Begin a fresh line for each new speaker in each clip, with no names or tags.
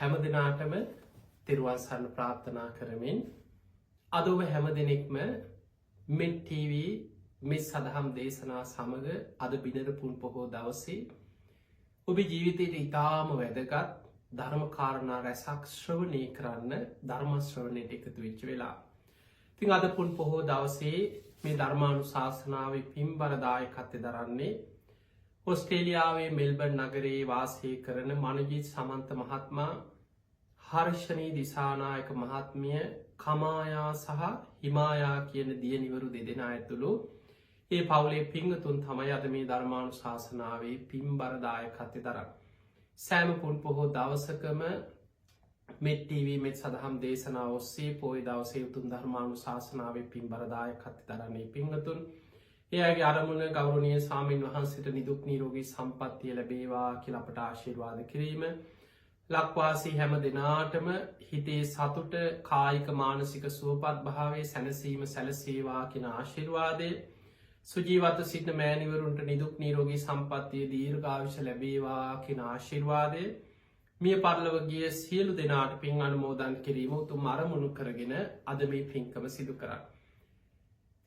හැම දෙනාටම තෙරුවන් සරණ ප්‍රාර්ථනා කරමින් අද ඔබ හැම දෙනෙක්ම මෙත් TV මේ සදහම් දේශනා සමග අද බිනර පුන් පොහෝ දවසේ ඔබේ ජීවිතයට ඉතාම වැදගත් ධර්ම කාරණා රැසක් ශ්‍රවණය කරන්න ධර්ම ශ්‍රවණයට එකතු වෙච්ච වෙලා. ඉතින් අද පුන් පොහෝ දවසේ මේ ධර්මානුශාසනාවේ පින්බර දායකත්වය දරන්නේ ඔස්ට්‍රේලියාවේ මෙල්බර්න් නගරයේ වාසය කරන මනජිත් සමන්ත මහත්මයා, හර්ෂණී දිසානායක මහත්මිය, කමායා සහ හිමායා කියන දියණිවරු දෙදෙනා ඇතුළු ඒ පවුලේ පිංගතුන් තමයි අද මේ ධර්මානුශාසනාවේ පින්බර දායකත්වය දරන්නේ. සෑම පුන් පොහෝ දවසකම මෙත් TV මෙත් සදහම් දේශනාව ඔස්සේ පොයි දවසේ උතුම් ධර්මානුශාසනාවේ පින්බර දායකත්වය දරන්නේ පිංගතුන්. එයාගේ අරමුණ ගෞරවනීය ස්වාමීන් වහන්සේට නිදුක් නිරෝගී සම්පන්නිය ලැබේවා කියලා අපට ආශිර්වාද කිරීම, ලක්වාසී හැම දෙනාටම හිතේ සතුට, කායික මානසික සුවපත් භාවයේ සැනසීම සැලසේවා කියන ආශිර්වාදය, සුජීවත්ව සිටින මෑණිවරුන්ට නිදුක් නිරෝගී සම්පන්නිය දීර්ඝායුෂ ලැබේවා කියන ආශිර්වාදය, මිය පරලොව ගිය සියලු දෙනාට පින් අනුමෝදන් කිරීම උතුම් අරමුණු කරගෙන අද මේ පින්කම සිදු කරන්නේ.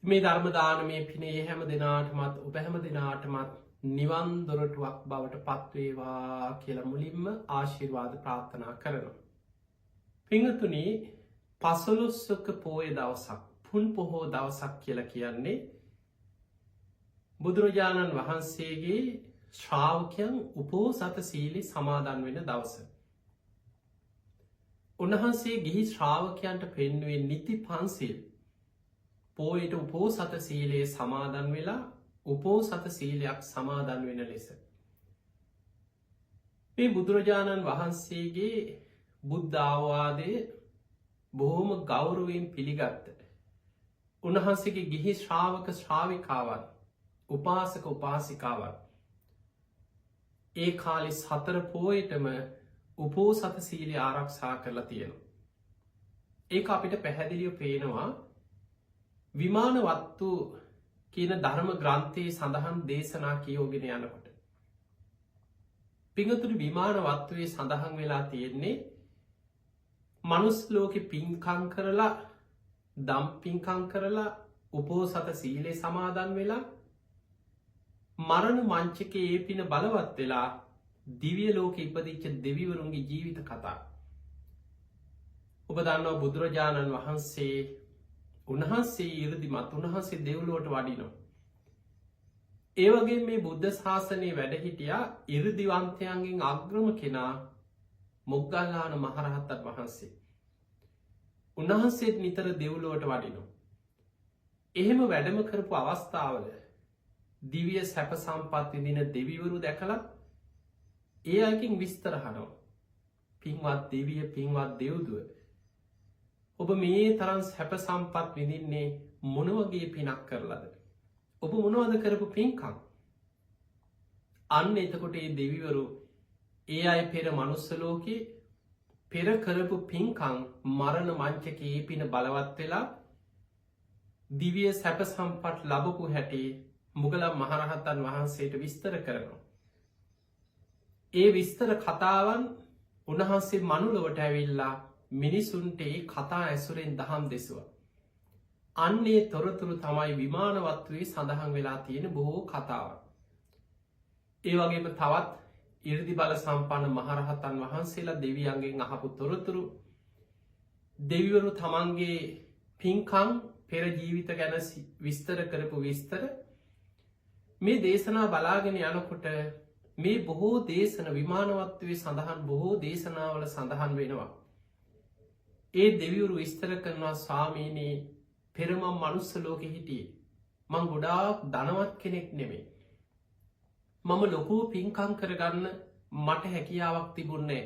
මේ ධර්ම දානමය පිනේ හැම දෙනාටමත් ඔබ හැම දෙනාටමත් නිවන් දොරටුවක් බවට පත්වේවා කියලා මුලින්ම ආශිර්වාද ප්‍රාර්ථනා කරනවා. පිංගතුනි, පසළොස්වක පෝය දවසක්, පුන් පොහෝ දවසක් කියලා කියන්නේ බුදුරජාණන් වහන්සේගේ ශ්‍රාවකයන් උපෝසත සීලේ සමාදන් වෙන දවස. උන්වහන්සේ ගිහි ශ්‍රාවකයන්ට පෙන්වුවේ නිති පන්සිල් පෝයට උපෝසත සීලයේ සමාදන් වෙලා උපෝසත සීලයක් සමාදන් වෙන ලෙස. මේ බුදුරජාණන් වහන්සේගේ බුද්ධ අවවාදය බොහොම ගෞරවයෙන් පිළිගත්ත. උන්වහන්සේගේ ගිහි ශ්‍රාවක ශ්‍රාවිකාවන්, උපාසක උපාසිකාවන් ඒ කාලේ සතර පෝයටම උපෝසත සීලය ආරක්ෂා කරලා තියෙනවා. ඒක අපිට පැහැදිලිව පේනවා විමානවත්තු කියන ධර්ම ග්‍රන්ථයේ සඳහන් දේශනා කියෝගෙන යනකොට. පිංගතුනි, විමානවත්තුවේ සඳහන් වෙලා තියෙන්නේ මනුස්ස ලෝකෙ පින්කම් කරලා, දම් පින්කම් කරලා, උපෝසත සීලේ සමාදන් වෙලා, මරණ මංචකයේ ඒ පින බලවත් වෙලා දිව්‍ය ලෝකෙ ඉපදිච්ච දෙවිවරුන්ගේ ජීවිත කතා. ඔබ දන්නවා බුදුරජාණන් වහන්සේ උන්වහන්සේ ඉරදිමත්, උන්වහන්සේ දෙව්ලොවට වඩිනවා. ඒ වගේ මේ බුද්ධ ශාසනයේ වැඩ හිටියා ඉරදිවන්තයන්ගෙන් අග්‍රම කෙනා මොග්ගල්ලාන මහරහතන් වහන්සේ. උන්වහන්සේත් නිතර දෙව්ලොවට වඩිනවා. එහෙම වැඩම කරපු අවස්ථාවල දිව්‍ය සැප සම්පත් විඳින දෙවිවරු දැකලා ඒ අයකින් විස්තර අහනවා. පින්වත් දෙවිය, පින්වත් දෙව්දුව, ඔබ මේ තරම් සැප සම්පත් විඳින්නේ මොන වගේ පිනක් කරලාද? ඔබ මොනවද කරපු පින්කම්? අන්න එතකොට මේ දෙවිවරු ඒ අය පෙර මනුස්ස ලෝකේ පෙර කරපු පින්කම් මරණ මංචකයේ පින බලවත් වෙලා දිව්‍ය සැප සම්පත් ලැබපු හැටි මුගලන් මහරහතන් වහන්සේට විස්තර කරනවා. ඒ විස්තර කතාවන් උන්වහන්සේ මනුලොවට ඇවිල්ලා මිනිසුන්ට ඒ කතා ඇසුරෙන් දහම් දෙසුවා. අන්නේ තොරතුරු තමයි විමානවත්තුවේ සඳහන් වෙලා තියෙන බොහෝ කතාවක්. ඒ වගේම තවත් ඉර්දි බල සම්පන්න මහරහතන් වහන්සේලා දෙවියන්ගෙන් අහපු තොරතුරු, දෙවිවරු තමන්ගේ පින්කම් පෙර ජීවිත ගැන විස්තර කරපු විස්තර, මේ දේශනා බලාගෙන යනකොට මේ බොහෝ දේශන විමානවත්තුවේ සඳහන් බොහෝ දේශනාවල සඳහන් වෙනවා. ඒ දෙවිවරු විස්තර කරනවා, ස්වාමීනී, පෙර මම මනුස්ස ලෝකෙ හිටියේ. මං ගොඩාක් ධනවත් කෙනෙක් නෙමෙයි. මම ලොකු පින්කම් කරගන්න මට හැකියාවක් තිබුණේ.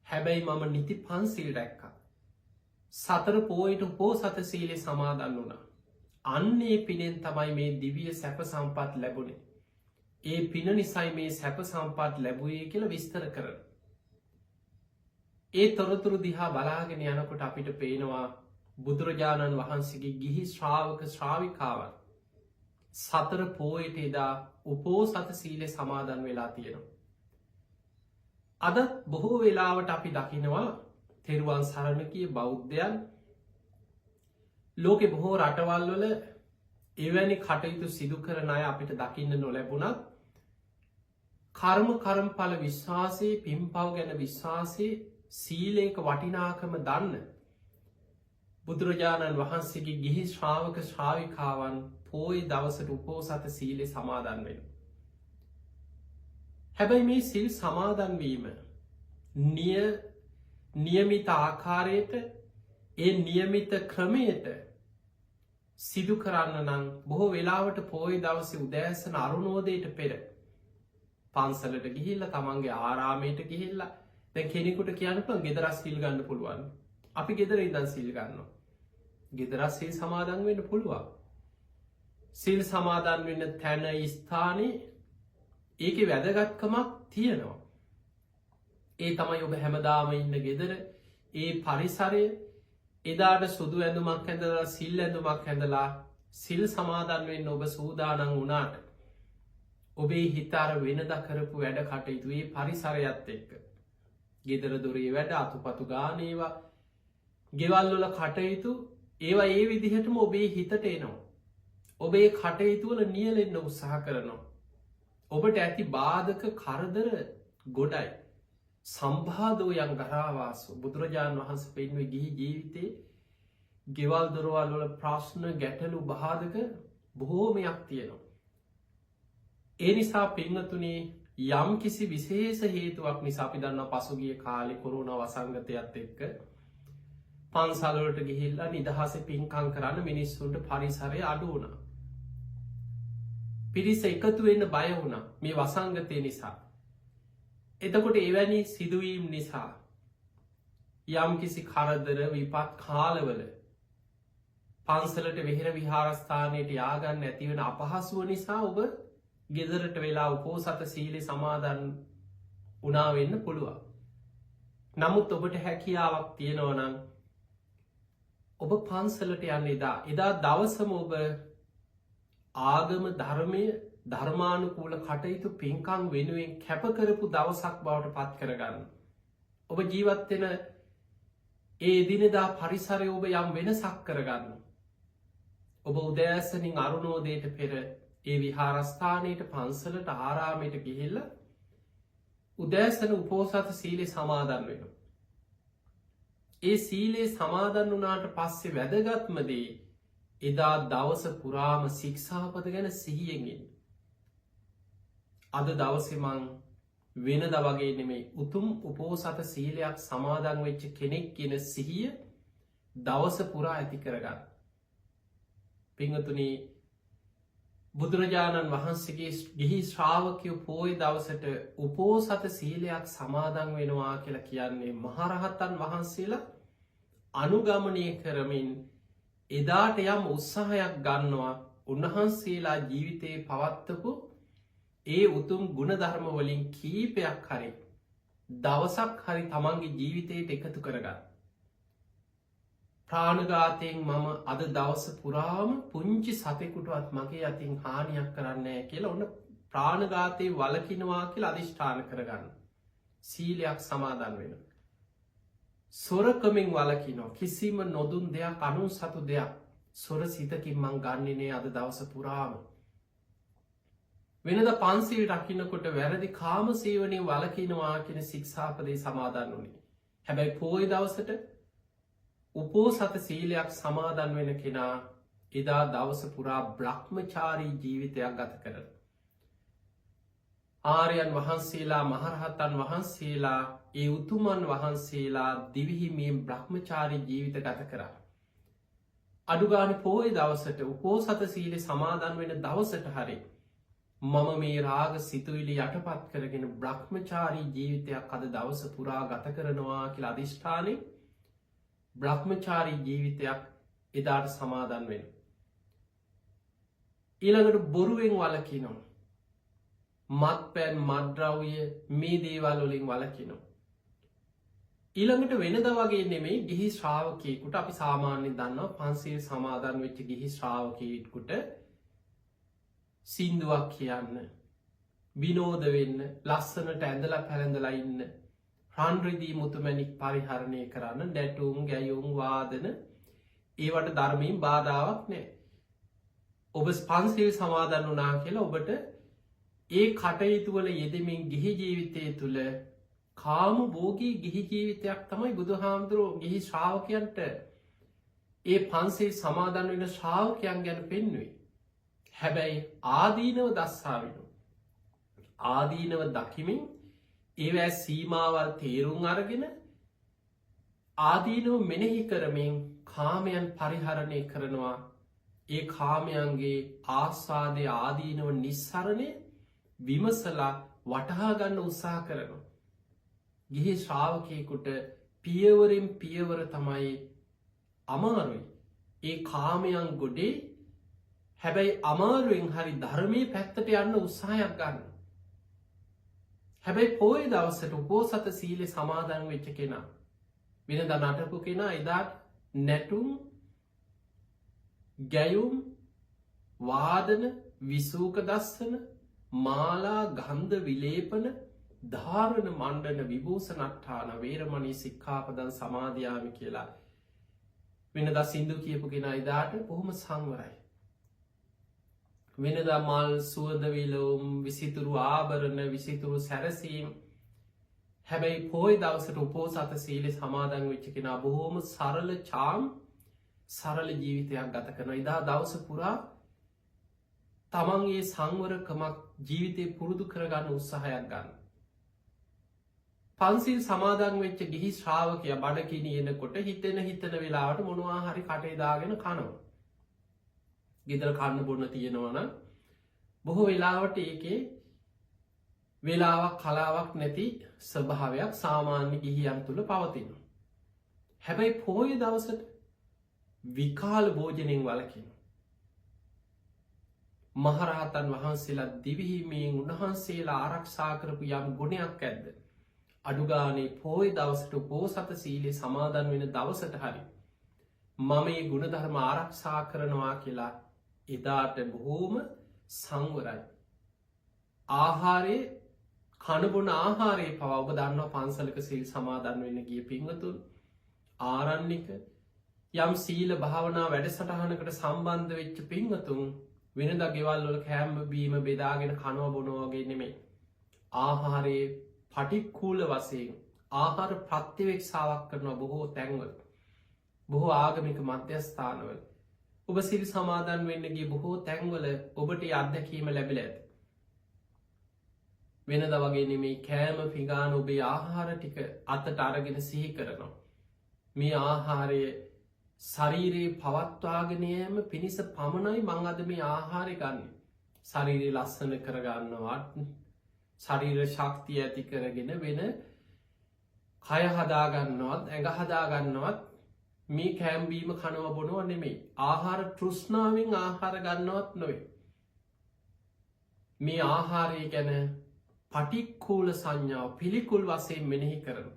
හැබැයි මම නිති පන්සිල් රැක්කා. සතර පෝයට උපෝසත සීලේ සමාදන් වුණා. අන්නේ පිනෙන් තමයි මේ දිව්‍ය සැප සම්පත් ලැබුණේ. ඒ පින නිසයි මේ සැප සම්පත් ලැබුවේ කියලා විස්තර කරනවා. ඒ තොරතුරු දිහා බලාගෙන යනකොට අපිට පේනවා බුදුරජාණන් වහන්සේගේ ගිහි ශ්‍රාවක ශ්‍රාවිකාවන් සතර පෝයට එදා උපෝසත සීලේ සමාදන් වෙලා තියෙනවා. අද බොහෝ වෙලාවට අපි දකිනවා තෙරුවන් සරණ ගිය බෞද්ධයන් ලෝකෙ බොහෝ රටවල් වල එවැනි කටයුතු සිදු කරන අය අපිට දකින්න නොලැබුණත් කර්මඵල විශ්වාසයේ පින්පව් ගැන විශ්වාසයේ සීලේක වටිනාකම දන්න බුදුරජාණන් වහන්සේගේ ගිහි ශ්‍රාවක ශ්‍රාවිකාවන් පෝය දවසට උපෝසත සීලේ සමාදන් වෙන. හැබැයි මේ සිල් සමාදන්වීම නියමිත ආකාරයට ඒ නියමිත ක්‍රමයට සිදු කරන්න නම් බොහෝ වෙලාවට පෝය දවස උදෑසන අරුණෝදයට පෙර පන්සලට ගිහිල්ල තමන්ගේ ආරාමයට ගිහිල්ලා දැ කෙනෙකුට කියන්නට ගෙදරස් සිල් ගන්න පුළුවන් අපි ගෙදර ඉදන් සිල් ගන්න ගෙදරස් සිල් සමාදන් වෙන්න පුළුවන් සිල් සමාදන් වෙන්න තැන ස්ථානයේ ඒක වැදගත්කමක් තියෙනවා ඒ තමයි ඔබ හැමදාම ඉන්න ගෙදර ඒ පරිසරය එදාට සුදු ඇඳුමක් ඇඳලා සිල් ඇඳුමක් ඇඳලා සිල් සමාදන්වෙන්න ඔබ සූදානන් වනාට ඔබේ හිතාර වෙනද කරපු වැඩ කටයුතුේ පරිසරයත් එක්ක ගෙදර දුරේ වැඩ අතුපතු ගානේවා ගෙවල්වල කටයුතු ඒවා ඒ විදිහටම ඔබේ හිතට එනවා ඔබේ කටයුතුවල නියලෙන්න උත්සාහ කරනවා ඔබට ඇති බාධක කරදර ගොඩයි සම්බාධෝයන් ගරාවාසු බුදුරජාණන් වහන්ස පෙන්ව ගිහි ජීවිතේ ගෙවල් දොරවල් වල ප්‍රශ්න ගැටලු බාධක බොහෝමයක් තියෙනවා. ඒ නිසා පින්නතුනේ යම් කිසි විශේෂ හේතුවක් නිසා අපි දන්න පසුගිය කාලෙ කොරුණ වසංගතයත් එක්ක පන්සලවලට ගිහිල්ලා නිදහස පින්කං කරන්න මිනිස්සුන්ට පරිසරය අඩු වුණා. පිරිස එකතු වෙන්න බය වුණා මේ වසංගතය නිසා. එතකොට එවැනි සිදුවීම් නිසා යම් කිසි කරදර විපත් කාලවල පන්සලට වෙහෙර විහාරස්ථානයට යාගන්න ඇතිවෙන අපහසුව නිසා ඔබ ගෙදරට වෙලා උපෝසත සීලේ සමාදන් උනාවෙන්න පුළුවන්. නමුත් ඔබට හැකියාවක් තියෙනවනම් ඔබ පන්සලට යන්න එදා දවසම ඔබ ආගම ධර්මය ධර්මානුකූල කටයුතු පින්කං වෙනුවෙන් කැපකරපු දවසක් බවට පත් කරගන්න. ඔබ ජීවත්වෙන ඒ දිනදා පරිසරය ඔබ යම් වෙනසක් කරගන්න. ඔබ උදෑසනින් අරුණෝදයට පෙර ඒ විහාරස්ථානයට පන්සලට ආරාමයට ගිහිල්ල උදෑසන උපෝසත සීලේ සමාදන් වෙන. ඒ සීලේ සමාදන් වනාට පස්සේ වැදගත්මදේ එදා දවස පුරාම සික්ෂාපද ගැන සිහියෙන්ගෙන්. අද දවසමං වෙනද වගේ නෙමේ උතුම් උපෝසත සීලයක් සමාදන් වෙච්ච කෙනෙක් කියන සිහිය දවස පුරා ඇති කරගන්න. පිංහතුනී බුදුරජාණන් වහන්සේගේ ගිහි ශ්‍රාවකය පෝය දවසට උපෝසත සීලයක් සමාදන් වෙනවා කියලා කියන්නේ මහරහත්තන් වහන්සේලා අනුගමනය කරමින් එදාට යම් උත්සාහයක් ගන්නවා උන්වහන්සේලා ජීවිතයේ පවත්තපු ඒ උතුම් ගුණධර්ම වලින් කීපයක් හරි දවසක් හරි තමන්ගේ ජීවිතයට එකතු කරගන්න. ප්‍රාණඝාතයෙන් මම අද දවස පුරාම පුංචි සතෙකුටවත් මගේ අතින් හානියක් කරන්නේ කියලා ඔන්න ප්‍රාණඝාතය වලකිනවා කියලා අධිෂ්ඨාන කරගන්න. සීලයක් සමාදන් වෙන. සොරකමින් වලකිනෝ කිසිම නොදුන් දෙයක් අනුන් සතු දෙයක් සොර සිතකින් මං ගන්නනේ අද දවස පුරාම. වෙනද පන්සිල් රකින්නකොට වැරදි කාම සේවනය වලකිනවා කියෙන සික්ෂාපදේ සමාදන් වනේ. හැබැයි පෝය දවසට උපෝසත සීලයක් සමාදන් වෙන කෙනා එදා දවස පුරා බ්‍රහ්මචාරී ජීවිතයක් ගත කරන. ආර්යන් වහන්සේලා මහරහත්තන් වහන්සේලා ඒ උතුමන් වහන්සේලා දිවිහිමියෙන් බ්‍රහ්මචාරී ජීවිත ගත කරා. අඩුගාන පෝය දවසට උපෝසත සීලෙ සමාදන් වෙන දවසට හරි මම මේ රාග සිතුවිලි යටපත් කරගෙන බ්‍රහ්මචාරී ජීවිතයක් අද දවස පුරා ගත කරනවා කියලා අධිෂ්ඨානය බ්‍රහ්මචාරී ජීවිතයක් එදාට සමාදන් වෙන. ඊළඟට බොරුවෙන් වලකිනවා. මත් පැන් මද්‍රව්ය මේ දේවල් වලින් වලකිනවා. ඊළඟට වෙනද වගේ නෙමේ ගිහි ශ්‍රාවකයෙකුට අපි සාමාන්‍ය දන්නවා පන්සිල් සමාදන් වෙච්ච ගිහි ශ්‍රාවකයෙකුට සින්දුවක් කියන්න විනෝද වෙන්න ලස්සනට ඇඳලා පැළඳලා ඉන්න රන්රිදී මුතුමැණික් පරිහරණය කරන්න නැටුම් ගැයුම් වාදන ඒවට ධර්මයෙන් බාධාවක් නෑ. ඔබ පන්සිල් සමාදන් වනා කියලා ඔබට ඒ කටයුතුවල යෙදමින් ගිහි ජීවිතය තුළ කාම බෝගී ගිහි ජීවිතයක් තමයි බුදු හාමුදුරුවෝ ගිහි ශ්‍රාවකයන්ට ඒ පන්සේ සමාදන් වෙන ශ්‍රාවකයන් ගැන පෙන්නුවේ. හැබැයි ආදීනව දස්සාාවෙන. ආදීනව දකිමින් ඒවැ සීමාවල් තේරුම් අරගෙන ආදීනව මෙනෙහි කරමින් කාමයන් පරිහරණය කරනවා. ඒ කාමයන්ගේ ආස්වාදය ආදීනව නිස්සරණය විමසලා වටහාගන්න උත්සාහ කරනවා. ගිහි ශ්‍රාවකයකුට පියවරෙන් පියවර තමයි අමාරුයි. ඒ කාමයන් ගොඩේ හැබැයි අමාරුවෙන් හරි ධර්මය පැත්තට යන්න උත්සාහයක් ගන්න. හැබැයි පෝය දවසට උපෝසත සීලෙ සමාදන් වෙච්ච කෙනා වෙනද නටපු කෙනා එදාට නැටුම් ගැයුම් වාදන විසූක දස්සන මාලා ගන්ධ විලේපන ධාරණ මණ්ඩන විභූස නට්ඨාන වේරමණී සික්ඛාපදං සමාධයාමි කියලා වෙනදා සින්දු කියපු කෙනා එදාට බොහොම සංවරයි. වෙනදා මල් සුවදවිලවුම් විසිතුරු ආභරණ විසිතුරු සැරසීම් හැබැයි පෝය දවසට උපෝසත සීලෙ සමාදන් වෙච්ච කෙනා බොහෝම සරල චාම් සරල ජීවිතයක් ගත කරන එදා දවස පුරා තමන්ගේ සංවරකමක් ජීවිතය පුරුදු කරගන්න උත්සාහයක් ගන්න. පන්සිල් සමාදන් වෙච්ච ගිහි ශ්‍රාවකය බඩකිනි එනකොට හිතෙන වෙලාවට මොනවා හරි කටේදාගෙන කනවා. ගෙදර කන්න බොන්න තියෙනවන බොහෝ වෙලාවට ඒකේ වෙලාවක් කලාවක් නැති ස්වභාවයක් සාමාන්‍ය ගිහියන් තුළ පවතින. හැබැයි පෝය දවසට විකාල භෝජනෙන් වලකින. මහරහතන් වහන්සේලා දිවිහිමයෙන් උන්වහන්සේලා ආරක්ෂා කරපු යම් ගුණයක් ඇද්ද. අඩුගානේ පෝය දවසට පෝසත සීලේ සමාදන් වෙන දවසට හරි මම ඒ ගුණධර්ම ආරක්ෂා කරනවා කියලා එදාට බොහෝම සංවරයි. ආහාරයේ කණබොන ආහාරයේ පව ඔබ දන්නවා පන්සලක සිල් සමාදන් වෙන්න ගිය පින්වතුන් ආරණ්‍යක යම් සීල භාවනා වැඩසටහනකට සම්බන්ධ වෙච්ච පින්වතුන් වෙනද ගෙවල් වල කෑම බීම බෙදාගෙන කනවා බොනවා වගේ නෙමෙයි. ආහාරයේ පටික්කුල වශයෙන් ආහාර ප්‍රත්‍යවේක්ෂාවක් කරනවා බොහෝ තැන්වල. බොහෝ ආගමික මධ්‍යස්ථානවල ඔබ සිල් සමාදන් වෙන්න ගිය බොහෝ තැන්වල ඔබට අත්දැකීම ලැබිලා ඇති. වෙනද වගේ නෙමේ කෑම පිඟාන ඔබේ ආහාර ටික අතට අරගෙන සිහි කරනවා. මේ ආහාරය ශරීරයේ පවත්වාගෙනයම පිණිස පමණයි මං අද මේ ආහාරය ගන්න. ශරීරය ලස්සන කරගන්නවත් ශරීර ශක්තිය ඇති කරගෙන වෙන කය හදාගන්නවත් ඇඟ හදාගන්නවත් මේ කෑම්බීම කනව බොනුව නෙමෙයි. ආහාර තෘෂ්ණාවෙන් ආහාර ගන්නවත් නොවේ. මේ ආහාරය ගැන පටික්කූල සංඥාව පිළිකුල් වශයෙන් මෙනෙහි කරන.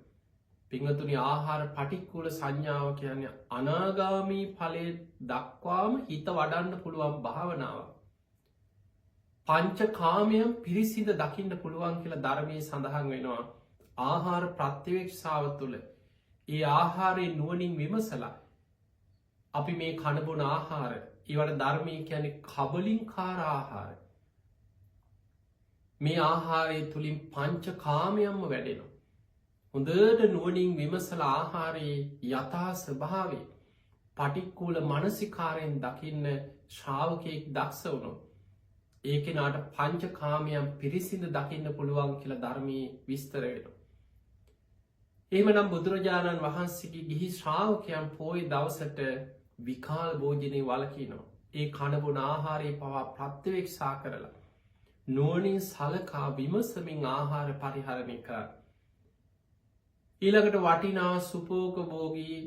පිංහතුනි ආහාර පටික්කුල සංඥාව කියන්නේ අනාගාමී ඵලය දක්වාම හිත වඩන්න පුළුවන් භාවනාව. පංච කාමයන් පිරිසිඳ දකින්න පුළුවන් කියලා ධර්මයේ සඳහන් වෙනවා. ආහාර ප්‍රත්‍යවේක්ෂාව තුළ ඒ ආහාරයේ නුවණින් විමසලා අපි මේ කනබොන ආහාර ඒවට ධර්මය කියන්නේ කබලින්කාර ආහාර. මේ ආහාරය තුළින් පංච කාමයන්ම වැඩෙනවා. හොඳට නුවණින් විමසල ආහාරයේ යථා ස්වභාවය පටික්කුල මනසිකාරයෙන් දකින්න ශ්‍රාවකයෙක් දක්ෂ වුණු. ඒ කෙනාට පංච කාමයන් පිරිසිඳ දකින්න පුළුවන් කියලා ධර්මයේ විස්තර වෙනවා. එහෙමනම් බුදුරජාණන් වහන්සේගේ ගිහි ශ්‍රාවකයන් පෝය දවසට විකාල භෝජනේ වළකිනවා. ඒ කනබොන ආහාරයේ පවා ප්‍රත්‍යවේක්ෂා කරලා නුවණින් සලකා විමසමින් ආහාර පරිහරණය කරන්න. ඊළඟට වටිනා සුපෝකභෝගී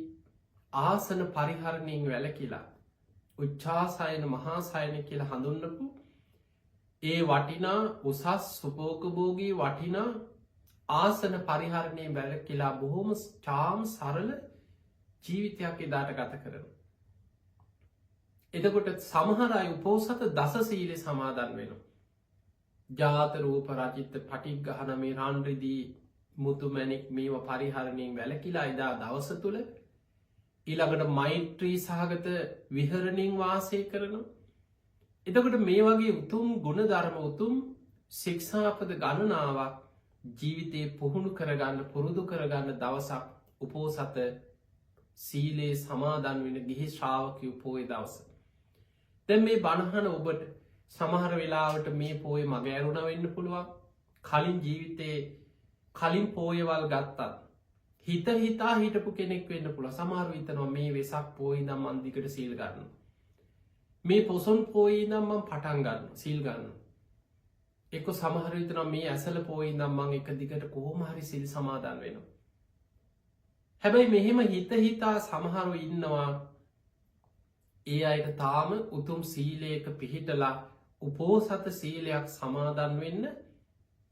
ආසන පරිහරණයෙන් වැළකීලා උච්චාසයන මහාසයන කියලා හඳුන්වපු ඒ වටිනා උසස් සුපෝකභෝගී වටිනා ආසන පරිහරණයෙන් වැළකීලා බොහොම චාම් සරල ජීවිතයක් එදාට ගත කරනවා. එතකොට සමහර අය උපෝසත දස සීලේ සමාදන් වෙනවා. ජාත රූප රජිත පටිග්ගහන මේ රාන්රිදී මුතුමැණික් මේව පරිහරණයෙන් වැළකීලා එදා දවස තුල ඊළඟට මෛත්‍රී සහගත විහරණයෙන් වාසය කරනවා. එතකොට මේ වගේ උතුම් ගුණධර්ම උතුම් ශික්ෂාපද ගණනාවක් ජීවිතේ පුහුණු කරගන්න පුරුදු කරගන්න දවසක් උපෝසත සීලේ සමාදන් වෙන ගිහි ශ්‍රාවකයෝ පොයේ දවස. දැන් මේ බණහන ඔබට සමහර වෙලාවට මේ පොයේ මග ඇරුණ වෙන්න පුළුවන්. කලින් ජීවිතේ කලින් පෝයවල් ගත්තත් හිත හිතා හිටපු කෙනෙක් වෙන්න පුළුවන්. සමහරව හිතනවා මේ වෙසක් පොයේ ඉඳන් මන් දිගට සීල් ගන්නවා. මේ පොසොන් පොයේ ඉඳන් මම පටන් ගන්නවා සීල් ගන්නවා. එක්ක සමහරව හිතනවා මේ ඇසල පොයේ ඉඳන් මම එක දිගට කොහොම හරි සීල් සමාදන් වෙනවා. හැබැයි මෙහෙම හිත හිතා සමහරව ඉන්නවා ඒ අයට තාම උතුම් සීලයක පිහිටලා උපෝසත සීලයක් සමාදන් වෙන්න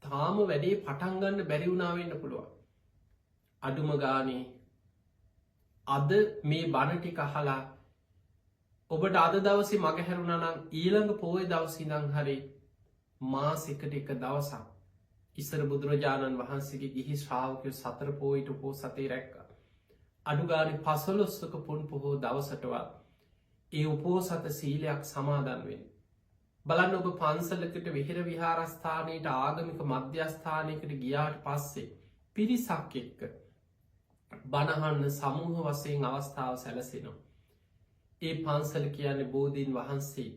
තාම වැඩේ පටන් ගන්න බැරි වුණා වෙන්න පුළුවන්. අඩුම ගානේ අද මේ බණ ටික අහලා ඔබට අද දවසේ මග හැරුණා නම් ඊළඟ පොයේ දවසේ ඉඳන් හරි මාසෙකට එක දවසක් ඉස්සර බුදුරජාණන් වහන්සේගේ ගිහි ශ්‍රාවකයෝ සතර පොයට උපෝසතේ රැක්කා. අඩු ගානේ 15ක පුන් පොහෝ දවසටවත් ඒ උපෝසත සීලයක් සමාදන් වෙන්න. බලන්න ඔබ පන්සලකට විහෙර විහාරස්ථානයට ආගමික මධ්‍යස්ථානයකට ගියාට පස්සේ පිරිසක් එක්ක බණහන්න සමූහ වශයෙන් අවස්ථාව සැලසෙනවා. ඒ පන්සල කියන්නේ බෝධීන් වහන්සේ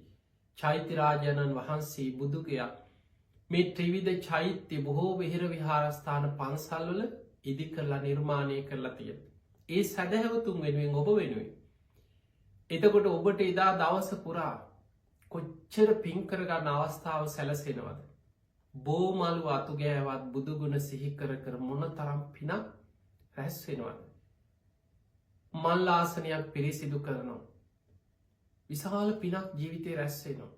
චෛත්‍යරාජානන් වහන්සේ බුදුගයක් මේ ත්‍රිවිධ චෛත්‍ය බොහෝ විහෙර විහාරස්ථාන පන්සල්වල ඉදි කරලා නිර්මාණය කරලා තියෙන. ඒ සැදැහැවතුන් වෙනුවෙන් ඔබ වෙනුවෙන්. එතකොට ඔබට එදා දවස පුරා කොච්චර පින්කරගන්න අවස්ථාව සැලසෙනවද. බෝමලු අතුගෑවත් බුදුගුණ සිහිකර කර මොන තරම් පිනක් රැස් වෙනවද. මල්ලාසනයක් පිරිසිදු කරනවා. විශාල පිනක් ජීවිතය රැස්වෙනවා.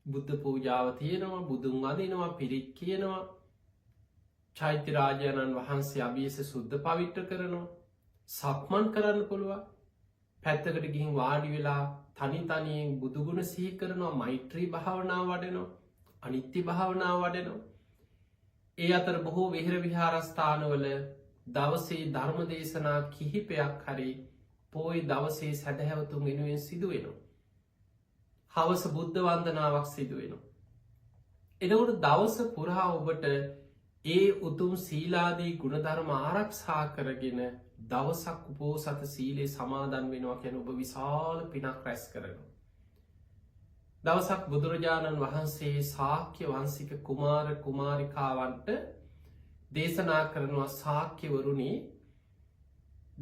බුද්ධ පූජාව තියෙනවා බුදුන් අදිනවා පිරිත් කියනවා චෛත්‍යරාජානන් වහන්සේ අභියස සුද්ධ පවිට්‍ර කරනවා. සක්මන් කරන්න පුළුවන්. පැත්තකට ගිහින් වාඩි වෙලා තනි තනියෙන් බුදුගුණ සිහි කරනවා මෛත්‍රී භාවනාව වඩනවා අනිත්‍ය භාවනාව වඩනවා. ඒ අතර බොහෝ විහෙර විහාරස්ථානවල දවසේ ධර්ම දේශනා කිහිපයක් හරි පොයි දවසේ සැදැහැවතුන් වෙනුවෙන් සිදුවෙනවා. හවස බුද්ධ වන්දනාවක් සිදුවෙනවා. එතකොට දවස පුරා ඔබට ඒ උතුම් සීලාදී ගුණධර්ම ආරක්ෂා කරගෙන දවසක් උපෝසත සීලේ සමාදන් වෙනවා කියන ඔබ විශාල පිනක් රැස් කරනවා. දවසක් බුදුරජාණන් වහන්සේ ශාක්‍ය වංශික කුමාර කුමාරිකාවන්ට දේශනා කරනවා ශාක්‍යවරුනි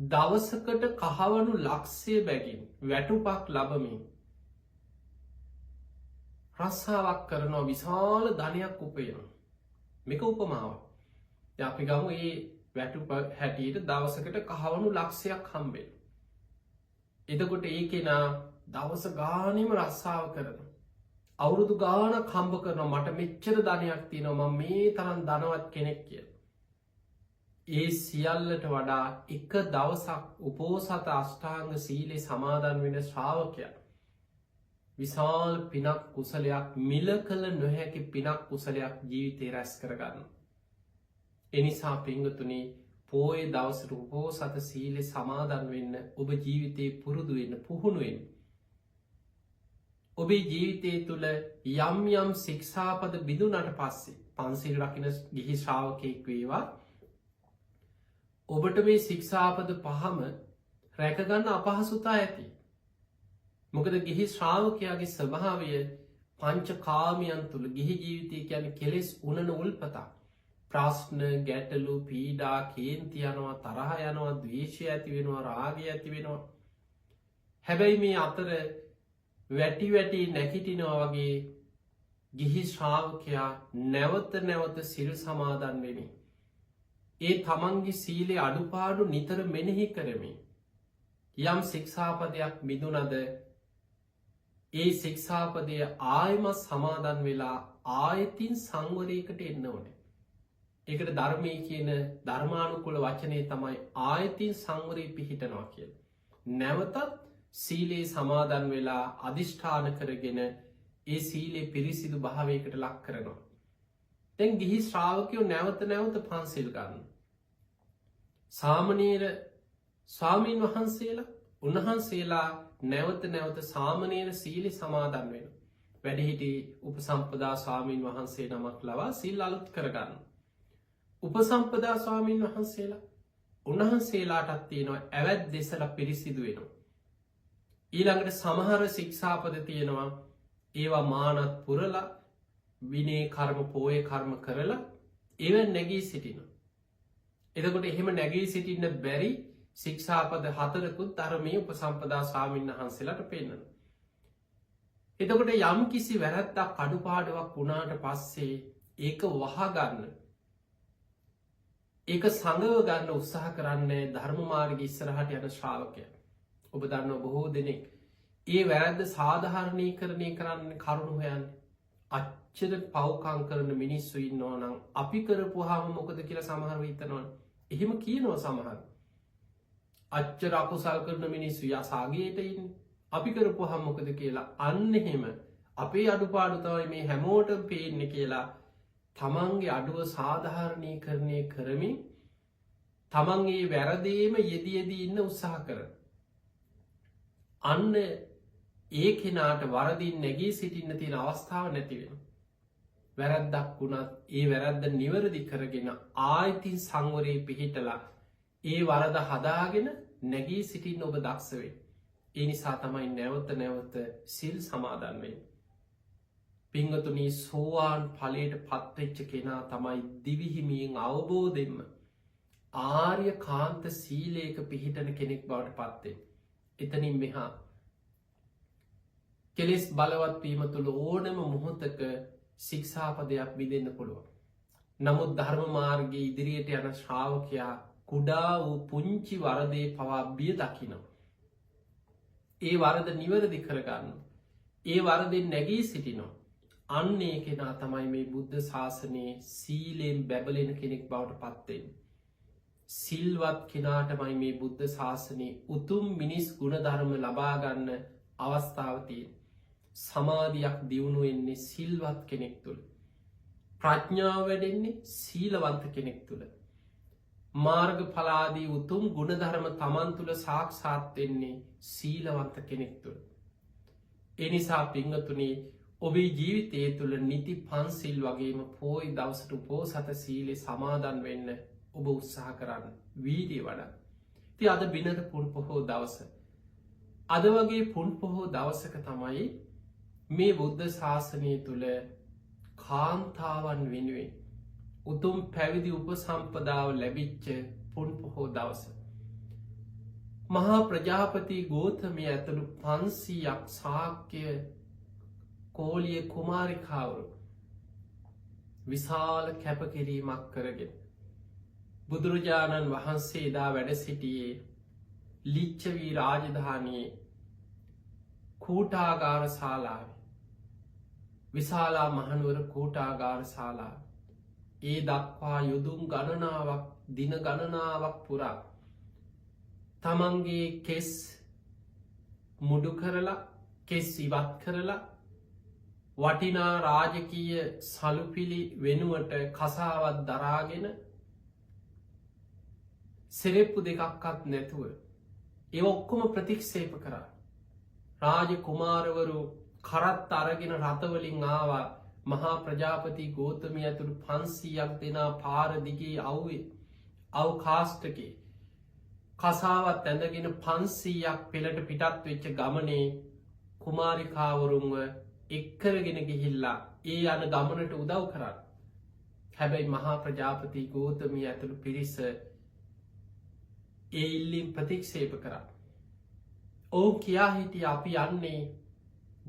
දවසකට කහවණු ලක්ෂය බැගින් වැටුපක් ලබමින් රස්සාවක් කරනවා විශාල ධනයක් උපයනවා. මේක උපමාවක්. දැන් අපි ගමු මේ වැටුප හැටියට දවසකට කහවණු ලක්ෂයක් හම්බෙන. එතකොට ඒ කෙනා දවස ගානෙම රස්සාව කරනවා. අවුරුදු ගානක් හම්බ කරනවා මට මෙච්චර ධනයක් තියෙනවා මම මේ තරම් ධනවත් කෙනෙක් කියලා. ඒ සියල්ලට වඩා එක දවසක් උපෝසත අෂ්ටාංග සීලේ සමාදන් වෙන ශ්‍රාවකයා විශාල පිනක් කුසලයක් මිල කළ නොහැකි පිනක් කුසලයක් ජීවිතේ රැස් කරගන්න. එනිසා පිංගතුනි පෝය දවසට උපෝසත සීලේ සමාදන් වෙන්න ඔබ ජීවිතේ පුරුදු වෙන්න පුහුණු වෙන්න. ඔබේ ජීවිතය තුළ යම් යම් ශික්ෂාපද බිඳුනට පස්සේ පන්සිල් රකින්න ගිහි ශ්‍රාවකයෙක් වේවා ඔබට මේ ශික්ෂාපද පහම රැකගන්න අපහසුතා ඇති. මොකද ගිහි ශ්‍රාවකයාගේ ස්වභාවය පංචකාමයන් තුළ ගිහි ජීවිතය කියන්නේ කෙලෙස් උනන උල්පතක්. ප්‍රශ්න ගැටලු පීඩා කේන්ති යනවා තරහ යනවා ද්වේෂය ඇති වෙනවා රාගය ඇති වෙනවා. හැබැයි මේ අතර වැටි වැටි නැකිටිනවා වගේ ගිහි ශ්‍රාවකයා නැවත නැවත සිල් සමාදන් වෙමින් ඒ තමන්ගේ සීලේ අඩුපාඩු නිතර මෙනෙහි කරමින් යම් ශික්ෂාපදයක් මිදුනද ඒ ශික්ෂාපදය ආයම සමාදන් වෙලා ආයතින් සංවරයකට එන්න ඕනේ. ඒකට ධර්මය කියන ධර්මානුකුල වචනය තමයි ආයතින් සංවරී පිහිටනවා කියල. නැවතත් සීලේ සමාදන් වෙලා අධිෂ්ඨාන කරගෙන ඒ සීලේ පිරිසිදු භාවයකට ලක් කරනවා. තැන් ගිහි ශ්‍රාවකයෝ නැවත නැවත පන්සිල් ගන්න. සාමණේර ස්වාමීන් වහන්සේලා උන්වහන්සේලා නැවත නැවත සාමණේර සීලෙ සමාදන් වෙන. වැඩිහිටි උපසම්පදා ස්වාමීන් වහන්සේ නමක් ලවා සිල් අලුත් කරගන්න. උපසම්පදා ස්වාමීන් වහන්සේලා උන්වහන්සේලාටත් තියෙනවා ඇවැත් දෙසල පිරිසිදු වෙනවා. ඊළඟට සමහර ශික්ෂාපද තියෙනවා ඒවා මානත් පුරලා විනේ කර්ම පෝය කර්ම කරලා ඒව නැගී සිටින. එතකොට එහෙම නැගී සිටින්න බැරි ශික්ෂාපද 4කුත් ධර්මයේ උපසම්පදා ස්වාමීන් වහන්සේලාට පෙන්නන. එතකොට යම් කිසි වැරැද්දක් අඩුපාඩුවක් වුණාට පස්සේ ඒක වහගන්න ඒක සංගව ගන්න උත්සාහ කරන්නේ ධර්ම මාර්ග ඉස්සරහට යන ශ්‍රාවකය. ඔබ දන්න බොහෝ දෙනෙක් ඒ වැරැද්ද සාධාරණීකරණය කරන්න කරුණු හොයන් අච්චර පව්කං කරන මිනිස්සු ඉන්නවා නම් අපි කරපුහාම මොකද කියලා සමහර හිතනවන. එහෙම කියනවා සමහර. අච්චර අකුසල් කරන මිනිස්සු යසාගේට ඉන්න අපි කරපුහම මොකද කියලා අන්න එහෙම අපේ අඩුපාඩුතවයි මේ හැමෝට පේන්න කියලා තමන්ගේ අඩුව සාධාරණීකරණය කරමින් තමන්ගේ වැරදේම යෙදියදී ඉන්න උත්සාහ කර. අන්න ඒ කෙනාට වරදින් නැගී සිටින්න තියෙන අවස්ථාව නැතිවෙන. වැරැද්දක් වුණත් ඒ වැරැද්ද නිවැරදි කරගෙන ආයිතින් සංවරයේ පිහිටලා ඒ වරද හදාගෙන නැගී සිටින් ඔබ දක්ෂවේ. ඒ නිසා තමයි නැවත නැවත සිල් සමාදන්වෙන්. පිංගතුනී සෝවාන් ඵලයට පත්වෙච්ච කෙනා තමයි දිවිහිමියෙන් අවබෝධෙන්ම ආර්ය කාන්ත සීලයක පිහිටන කෙනෙක් බවට පත්වේ. එතනින් මෙහා කෙලෙස් බලවත් වීම තුළ ඕනම මොහොතක ශික්ෂාපදයක් බිඳෙන්න පුළුවන්. නමුත් ධර්ම මාර්ගයේ ඉදිරියට යන ශ්‍රාවකයා කුඩා වූ පුංචි වරදේ පවා බිය දකිනවා. ඒ වරද නිවැරදි කරගන්න. ඒ වරදෙන් නැගී සිටිනවා. අන්නේ කෙනා තමයි මේ බුද්ධ ශාසනයේ සීලයෙන් බැබලෙන කෙනෙක් බවට පත්වෙන්. සිල්වත් කෙනාටමයි මේ බුද්ධ ශාසනයේ උතුම් මිනිස් ගුණධර්ම ලබාගන්න අවස්ථාවතිය. සමාධයක් දියුණු වෙන්නේ සිල්වත් කෙනෙක් තුළ. ප්‍රඥාව වැඩෙන්නේ සීලවන්ත කෙනෙක් තුළ. මාර්ග පලාදී උතුම් ගුණධර්ම තමන් තුළ සාක්ෂාත්වෙන්නේ සීලවන්ත කෙනෙක් තුළ. එනිසා පිංගතුනේ ඔබේ ජීවිතය තුළ නිති පන්සිල් වගේම පෝයි දවසට උපෝසත සීලෙ සමාදන් වෙන්න ඔබ උත්සාහ කරන්න වීඩිය වඩා. ති අද බිනර පුන් පොහෝ දවස. අද වගේ පුන් පොහෝ දවසක තමයි මේ බුද්ධ ශාසනය තුළ කාන්තාවන් වෙනුවෙන් උතුම් පැවිදි උපසම්පදාව ලැබිච්ච පුන් පොහෝ දවස. මහා ප්‍රජාපති ගෝතමය ඇතුළු 500ක් සාක්‍ය කෝලිය කුමාරිකාවරු විශාල කැපකිරීමක් කරගෙන බුදුරජාණන් වහන්සේ එදා වැඩ සිටියේ ලිච්ඡවී රාජධානයේ කූටාගාර ශාලාව. විශාලා මහනුවර කූටාගාර ශාලාව. ඒ දක්වා යුදුම් ගණනාවක් දින ගණනාවක් පුරා තමන්ගේ කෙස් මුඩු කරලා කෙස් ඉවත් කරලා වටිනා රාජකීය සලුපිලි වෙනුවට කසාවත් දරාගෙන සෙරෙප්පු දෙකක්වත් නැතුව ඒ ඔක්කොම ප්‍රතික්ෂේප කරා. රාජ කුමාරවරු කරත් අරගෙන රථවලින් ආවා මහා ප්‍රජාපති ගෝතමය ඇතුළු 500ක් දෙනා පාරදිගේ අව්වේ අවකාස්ටකේ කසාවත් ඇඳගෙන 500ක් පෙළට පිටත් වෙච්ච ගමනේ කුමාරිකාවරුන්ව එක්කරගෙන ගිහිල්ලා ඒ යන ගමනට උදව් කරන්න. හැබැයි මහා ප්‍රජාපති ගෝතමය ඇතුළු පිරිස ඒ ඉල්ලීම් ප්‍රතික්ෂේප කරා. ඔවු කියා හිටිය අපි යන්නේ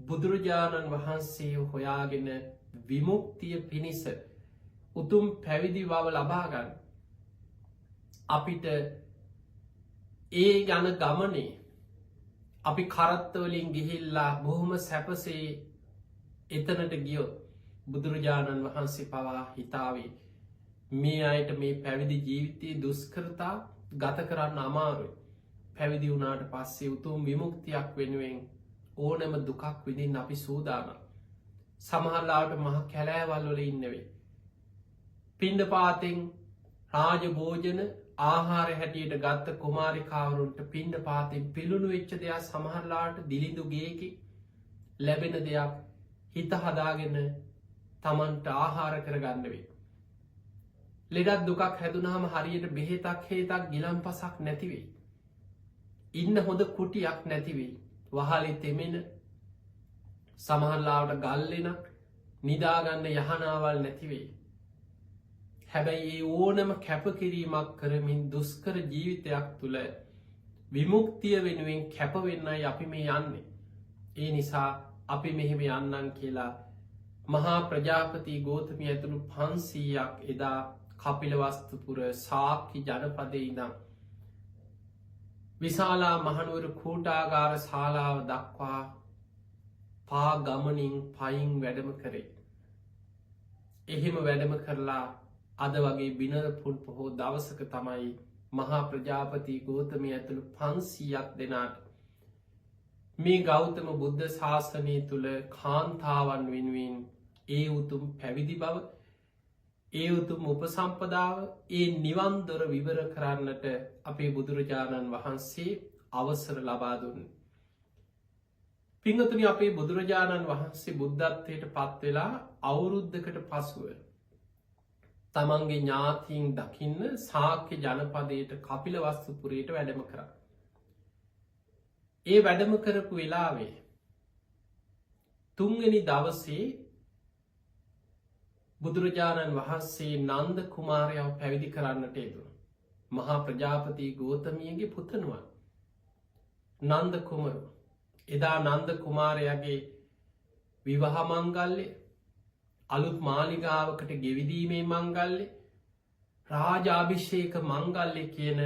බුදුරජාණන් වහන්සේ හොයාගෙන විමුක්තිය පිණිස උතුම් පැවිදි බව ලබාගන්න. අපිට ඒ යන ගමනේ අපි කරත්තවලින් ගිහිල්ලා බොහොම සැපසේ එතනට ගියොත් බුදුරජාණන් වහන්සේ පවා හිතාවේ මේ අයට මේ පැවිදි ජීවිතයේ දුස්කරතා ගත කරන්න අමාරුයි. පැවිදි වුණාට පස්සේ උතුම් විමුක්තියක් වෙනුවෙන් ඕනම දුකක් විඳින් අපි සූදානම්. සමහරලාට මහ කැලෑවල් වල ඉන්නවේ. පිණ්ඩපාතෙන් රාජ භෝජන ආහාර හැටියට ගත්ත කුමාරිකාවරුන්ට පිණ්ඩ පාතින් පිළුණු වෙච්ච දෙයක් සමහරලාට දිලිඳු ගේකි ලැබෙන දෙයක් හිත හදාගෙන තමන්ට ආහාර කරගන්න වේ. ලෙඩක් දුකක් හැදුනහම හරියට බෙහෙතක් හේතක් ගිලම් පසක් නැතිවෙයි. ඉන්න හොඳ කුටියක් නැතිවෙයි. වහලි තෙමෙන සමහරලාට ගල්ලෙනක් නිදාගන්න යහනාවල් නැතිවෙයි. හැබැයි ඒ ඕනම කැපකිරීමක් කරමින් දුස්කර ජීවිතයක් තුළ විමුක්තිය වෙනුවෙන් කැපවෙන්නයි අපි මේ යන්නේ. ඒ නිසා අපි මෙහෙම යන්නන් කියලා මහා ප්‍රජාපති ගෝතමිය ඇතුළු 500ක් එදා කපිලවස්තුපුර සාක්කි ජනපදය ඉඳම් විශාලා මහනුවර කූටාගාර ශාලාව දක්වා පා ගමනින් පයින් වැඩම කරේ. එහෙම වැඩම කරලා අද වගේ බිනරපුන් පොහෝ දවසක තමයි මහා ප්‍රජාපති ගෝතමය ඇතුළු 500ක් දෙනාට මේ ගෞතම බුද්ධ ශාසනය තුළ කාන්තාවන් වෙනුවෙන් ඒ උතුම් පැවිදි බව ඒ උතුම් උපසම්පදාව ඒ නිවන්දොර විවර කරන්නට අපේ බුදුරජාණන් වහන්සේ අවසර ලබා දුන්න. පිංගතුනි අපේ බුදුරජාණන් වහන්සේ බුද්ධත්වයට පත්වෙලා අවුරුද්ධකට පසුව තමන්ගේ ඥාතීන් දකින්න සාක්‍ය ජනපදයට කපිලවස්තුපුරයට වැඩම කර. ඒ වැඩම කරපු වෙලාවේ තුන්වෙනි දවසේ බුදුරජාණන් වහන්සේ නන්ද කුමාරයාව පැවිදි කරන්නට යෙදුණා. මහා ප්‍රජාපති ගෝතමියගේ පුතණුවන් නන්ද කුමරු. එදා නන්ද කුමාරයාගේ විවාහ මංගල්‍ය අලුත් මාලිගාවකට ගෙවිදීමේ මංගල්‍ය රාජාභිෂේක මංගල්‍ය කියන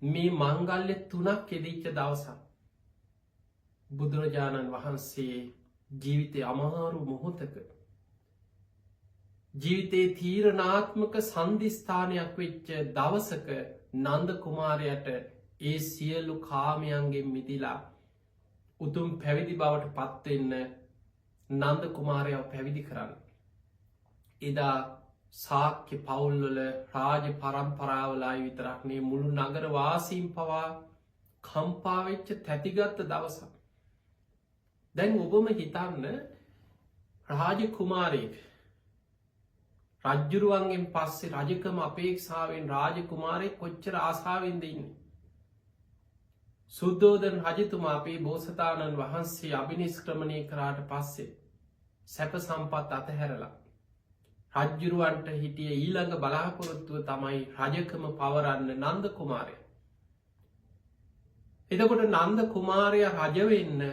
මේ මංගල්‍ය 3ක් යෙදිච්ච දවසක් බුදුරජාණන් වහන්සේ ජීවිතය අමාරු මොහොතක ජීවිතයේ තීරණාත්මක සන්ධිස්ථානයක් වෙච්ච දවසක නන්ද කුමාරයට ඒ සියලු කාමයන්ගෙන් මිදිලා උතුම් පැවිදි බවට පත්වෙන්න නන්ද කුමාරයාව පැවිදි කරන්න. එදා සාක්‍ය පවුල්වල රාජ පරම්පරාවලායි විතරක්නේ මුළු නගර වාසීම් පවා කම්පාවෙච්ච තැතිගත්ත දවසක්. දැන් ඔබම හිතන්න රාජ කුමාරයෙක් රජ්ජුරුවන්ගෙන් පස්සේ රජකම අපේක්ෂාවෙන් රාජ කුමාරයෙක් කොච්චර ආසාවෙන්ද ඉන්නේ. සුද්ධෝදන රජතුමා අපේ බෝසතාණන් වහන්සේ අභිනිෂ්ක්‍රමණය කරාට පස්සේ සැප සම්පත් අතහැරලා රජ්ජුරුවන්ට හිටිය ඊළඟ බලාපොරොත්තුව තමයි රජකම පවරන්න නන්ද කුමාරය. එතකොට නන්ද කුමාරය රජවෙන්න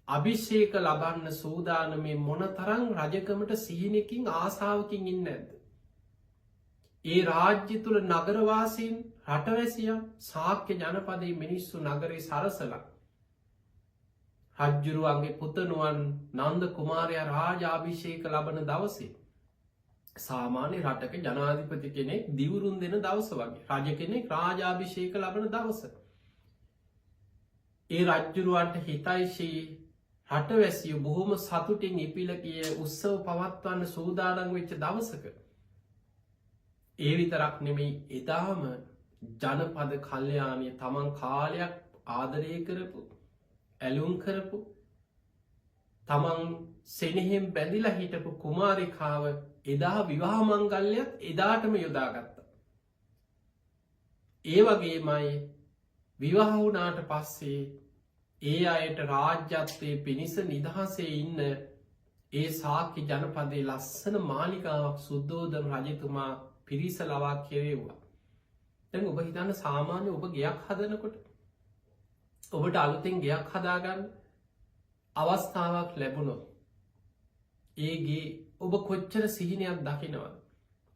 අභිෂේක ලබන්න සූදානමේ මොන තරං රජකමට සිහිනකින් ආසාාවකින් ඉන්න ඇද. ඒ රාජ්‍ය තුළ නගරවාසීන් රටවැසියම් සාක්‍ය ජනපදයේ මිනිස්සු නගරේ සරසලා රජ්ජුරුවන්ගේ පුතනුවන් නන්ද කුමාරයා රාජාභිෂේක ලබන දවසේ සාමාන්‍ය රටක ජනාධිපති කෙනෙක් දිවුරුන් දෙන දවස වගේ රජ කෙනෙක් රාජාභිෂේක ලබන දවස. ඒ රජ්ජුරුවන්ට හිතයිශී රටවැසිය බොහොම සතුටින් ඉපිල කිය උත්සව පවත්වන්න සූදානන් වෙච්ච දවසක. ඒ විතරක් නෙමෙයි එදාම ජනපද කල්්‍යයානය තමන් කාලයක් ආදරය කරපු ඇලුම් කරපු තමන් සෙනෙහෙම් බැඳිලා හිටපු කුමාරිකාව එදා විවාහ මංගල්‍යත් එදාටම යොදාගත්ත. ඒ වගේමයි විවාහවුනාට පස්සේ ඒ අයට රාජ්‍යත්වය පිණිස නිදහසේ ඉන්න ඒ සාක්‍ය ජනපදේ ලස්සන මාලිකාවක් සුද්ධෝදන රජතුමා පිරිස ලවා කෙරෙව්වා. දැන් ඔබ හිතන්න සාමාන්‍ය ඔබ ගයක් හදනකොට ඔබට අලුතෙන් ගයක් හදාගන්න අවස්ථාවක් ලැබුණොත් ඒගේ ඔබ කොච්චර සිහිනයක් දකිනවද.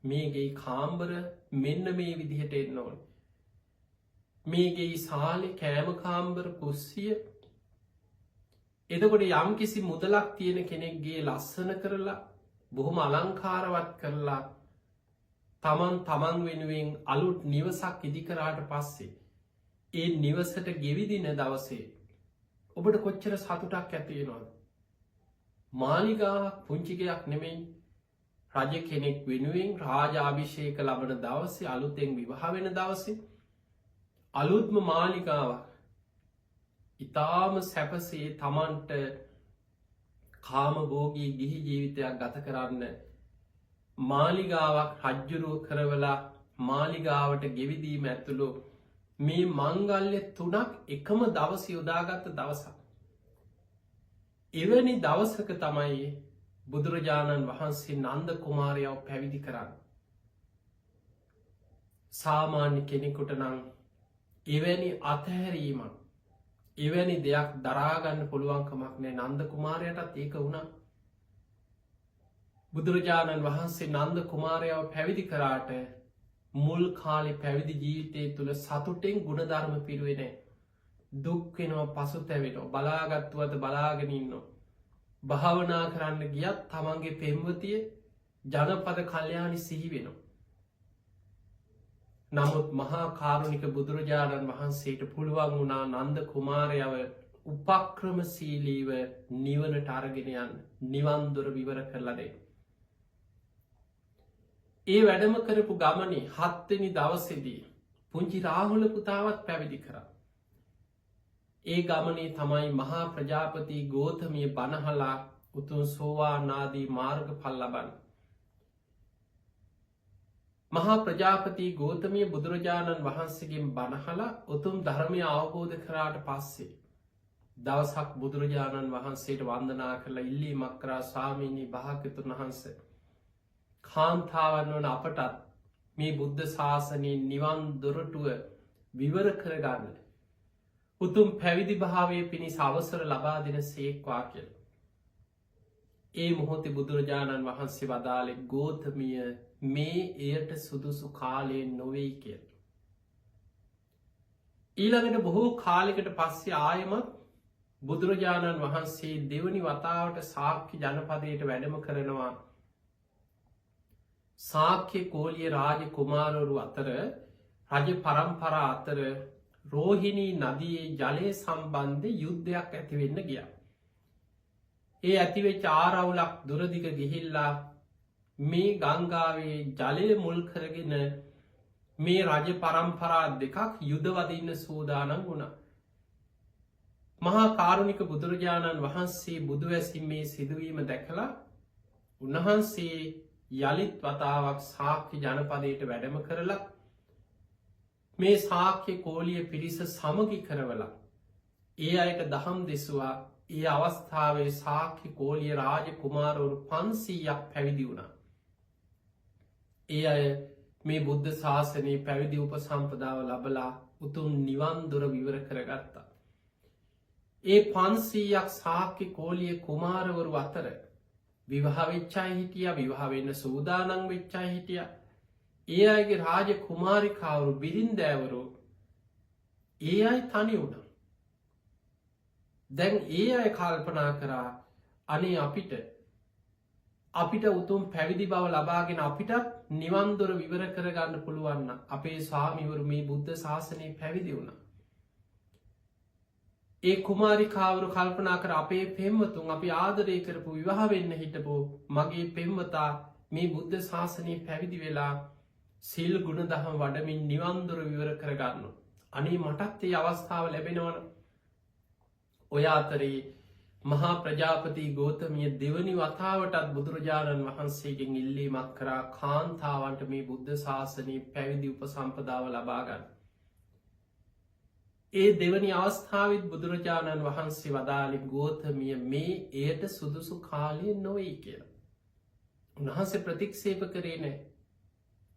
මේගේ කාම්බර මෙන්න මේ විදිහට එන්න ඕන. මේගේ සාලි කෑමකාම්බර කුස්සිය එතකොට යම් කිසි මුදලක් තියෙන කෙනෙක්ගේ ලස්සන කරලා බොහොම අලංකාරවත් කරලා තමන් වෙනුවෙන් අලුත් නිවසක් ඉදිකරාට පස්සේ ඒ නිවසට ගෙවිදින දවසේ ඔබට කොච්චර සතුටක් ඇතිවෙනවාද. මාලිගාවක් පුංචිගයක් නෙමෙයි රජ කෙනෙක් වෙනුවෙන් රාජාභිෂේක ලබන දවසේ අලුතෙන් විවාහ වෙන දවසේ අලුත්ම මාලිගාවක් ඉතාම සැපසේ තමන්ට කාමභෝගී ගිහි ජීවිතයක් ගත කරන්න මාලිගාවක් රජ්ජුරුව කරවලා මාලිගාවට ගෙවිදීම ඇතුළු මේ මංගල්‍ය 3ක් එකම දවස යොදාගත්ත දවසක්. එවැනි දවසක තමයි බුදුරජාණන් වහන්සේ නන්ද කුමාරයාව පැවිදි කරන්න. සාමාන්‍ය කෙනෙකුට නම් එවැනි අතහැරීමක් එවැනි දෙයක් දරාගන්න පුළුවන්කමක් නෑ. නන්ද කුමාරයටත් ඒක වුණා. බුදුරජාණන් වහන්සේ නන්ද කුමාරයාව පැවිදි කරාට මුල් කාලේ පැවිදි ජීවිතය තුළ සතුටෙන් ගුණධර්ම පිරුවෙන දුක් වෙනවා, පසුතැවෙනවා, බලාගත්තුවද බලාගෙන ඉන්නවා. භාවනා කරන්න ගියත් තමන්ගේ පෙම්වතිය ජනපද කල්යාණි සිහි වෙනවා. නමුත් මහා කාරුණික බුදුරජාණන් වහන්සේට පුළුවන් වුණා නන්ද කුමාරයව උපක්‍රමශීලීව නිවනට අරගෙන යන්න, නිවන් දොර විවර කරලා දෙන්න. ඒ වැඩම කරපු ගමනේ 7 වෙනි දවසේදී පුංචි රාහුල පුතාවත් පැවිදි කරා. ඒ ගමනේ තමයි මහා ප්‍රජාපති ගෝතමිය බණහලා උතුම් සෝවාන් ආදී මාර්ගඵල ලබන්නේ. මහා ප්‍රජාපති ගෝතමිය බුදුරජාණන් වහන්සේගෙන් බණහලා උතුම් ධර්මය අවබෝධ කරාට පස්සේ දවසක් බුදුරජාණන් වහන්සේට වන්දනා කරලා ඉල්ලීමක් කරා, ස්වාමීනි භාග්‍යවතුන් වහන්සේ, කාන්තාවන් වන අපටත් මේ බුද්ධ ශාසනයේ නිවන් දොරටුව විවර කරගන්න උතුම් පැවිදි භාවය පිණිස අවසර ලබා දෙන සේක්වා කියලා. ඒ මොහොතේ බුදුරජාණන් වහන්සේ වදාළේ, ගෝතමිය මේ එයට සුදුසු කාලයෙන් නොවෙයි කියලා. ඊළඟට බොහෝ කාලෙකට පස්සේ ආයමත් බුදුරජාණන් වහන්සේ දෙවනි වතාවට ශාක්‍ය ජනපදයට වැඩම කරනවා. ශාක්‍ය කෝලිය රාජ කුමාරවරු අතර රජ පරම්පරා අතර රෝහිණී නදියේ ජලය සම්බන්ධ යුද්ධයක් ඇතිවෙන්න ගියා. ඒ ඇතිවෙච්ච ආරවුලක් දුරදිග ගිහිල්ලා මේ ගංගාවේ ජලය මුල් කරගෙන මේ රජ පරම්පරා දෙකක් යුදවදින්න සූදානම් වුණා. මහා කාරුණික බුදුරජාණන් වහන්සේ බුදුවැසින් මේ සිදුවීම දැකලා උන්වහන්සේ යළිත් වතාවක් ශාක්‍ය ජනපදයට වැඩම කරලා මේ ශාක්‍ය කෝලිය පිරිස සමගි කරවලා ඒ අයට දහම් දෙසවා. ඒ අවස්ථාවේ ශාක්‍ය කෝලිය රාජ කුමාරවරු 500ක් පැවිදි වුණා. ඒ අය මේ බුද්ධ ශාසනයේ පැවිදි උපසම්පදාව ලබලා උතුම් නිවන් දොර විවර කරගත්තා. ඒ 500ක් ශාක්‍ය කෝලිය කුමාරවරු අතර විවාහ වෙච්ච අය හිටියා, විවාහ වෙන්න සූදානම් වෙච්ච අය හිටියා. ඒ අයගේ රාජ කුමාරිකාවරු, බිරින්දෑවරු ඒ අය තනි වුණා. දැන් ඒ අය කල්පනා කරා, අනේ අපිට උතුම් පැවිදි බව ලබාගෙන අපිටත් නිවන් දොර විවර කරගන්න පුළුවන් නම් අපේ ස්වාමිවරු මේ බුද්ධ ශාසනයේ පැවිදි වුණා. ඒ කුමාරිකාවරු කල්පනා කර අපේ පෙම්වතුන්, අපි ආදරය කරපු විවාහ වෙන්න හිටපු මගේ පෙම්වතා මේ බුද්ධ ශාසනයේ පැවිදි වෙලා සිල් ගුණ දහම් වඩමින් නිවන් දොර විවර කරගන්න. අනේ මටත් ඒ අවස්ථාව ලැබෙනවන. ඔය අතරේ මහා ප්‍රජාපති ගෝතමිය දෙවනි වතාවටත් බුදුරජාණන් වහන්සේගෙන් ඉල්ලීමක් කරා, කාන්තාවන්ට මේ බුද්ධ ශාසනයේ පැවිදි උපසම්පදාව ලබාගන්න. ඒ දෙවනි අවස්ථාවත් බුදුරජාණන් වහන්සේ වදාළි, ගෝතමිය මේ එයට සුදුසු කාලය නොවෙයි කියලා. උන්වහන්සේ ප්‍රතික්ෂේප කරේ නෑ.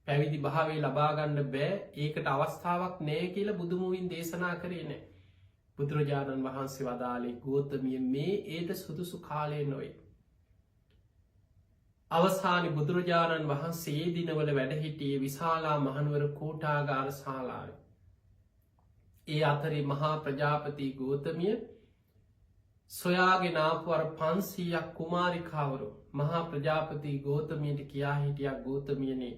පැවිදි භාවය ලබාගන්න බෑ, ඒකට අවස්ථාවක් නෑ කියලා බුදුමුවින් දේශනා කරේ නෑ. බුදුරජාණන් වහන්සේ වදාළේ, ගෝතමිය මේ එයට සුදුසු කාලය නොවේ. අවසානයේ බුදුරජාණන් වහන්සේ ඒ දිනවල වැඩහිටියේ විශාලා මහනුවර කෝටාගාර ශාලාවේ. ඒ අතරේ මහා ප්‍රජාපති ගෝතමිය සොයාගෙන ආපු අර 500ක් කුමාරිකාවරු මහා ප්‍රජාපති ගෝතමියට කියා හිටියා, ගෝතමියනේ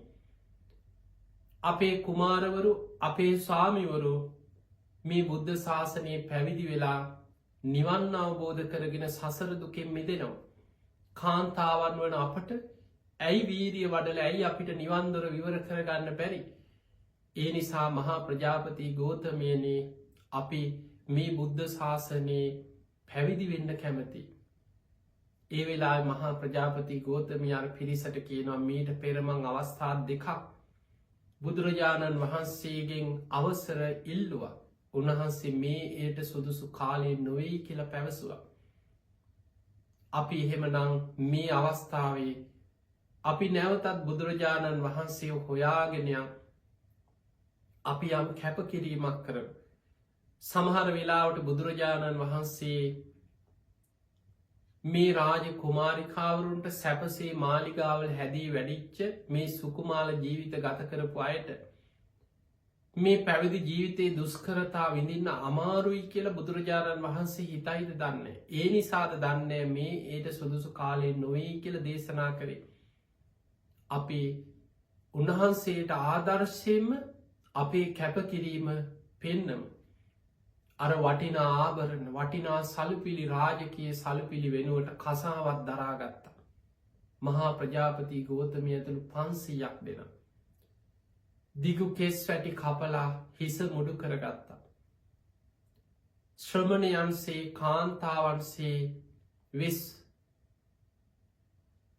අපේ කුමාරවරු, අපේ ස්වාමිවරු මේ බුද්ධ ශාසනයේ පැවිදි වෙලා නිවන් අවබෝධ කරගෙන සසර දුකෙන් මිදෙනවා. කාන්තාවන් වන අපට ඇයි වීරිය වඩල ඇයි අපිට නිවන්දොර විවර කරගන්න බැරි. ඒ නිසා මහා ප්‍රජාපති ගෝතමයනේ අපි මේ බුද්ධ ශාසනයේ පැවිදි වෙන්න කැමති. ඒ වෙලා මහා ප්‍රජාපති ගෝතමයාර පිරිසට කියනවා මීට පෙරමං අවස්ථාත් දෙකක් බුදුරජාණන් වහන්සේගෙන් අවසර ඉල්ලුවා. උන්වහන්සේ මේ ඒට සුදුසු කාලයෙන් නොවෙයි කියල පැවසුවා. අපි එහෙමනං මේ අවස්ථාවේ අපි නැවතත් බුදුරජාණන් වහන්සේ හොයාගෙනයක් අපි යම් කැපකිරීමක් කර සමහර වෙලාවට බුදුරජාණන් වහන්සේ මේ රාජ කුමාරිකාවරුන්ට සැපසේ මාලිගාවල් හැදී වැඩිච්ච මේ සුකුමාල ජීවිත ගත කරපු අයට මේ පැවිදි ජීවිතයේ දුස්කරතා විඳින්න අමාරුයි කියලා බුදුරජාණන් වහන්සේ හිතයිද දන්න. ඒ නිසාද දන්නේ මේ ඒට සුදුසු කාලේ නොවේ කියල දේශනා කරේ. අපි උන්වහන්සේට ආදර්ශයෙන්ම අපේ කැපකිරීම පෙන්නම. අර වටිනා ආභරණ වටිනා සලුපිලි රාජකයේ සලුපිලි වෙනුවට කසාවත් දරාගත්තා. මහා ප්‍රජාපති ගෝතමය ඇතුළු 500ක් දෙන. දිගු කෙස් වැටි කපලා හිස මුඩු කරගත්තා. ශ්‍රමණයන්සේ කාන්තාවන්සේ වෙස්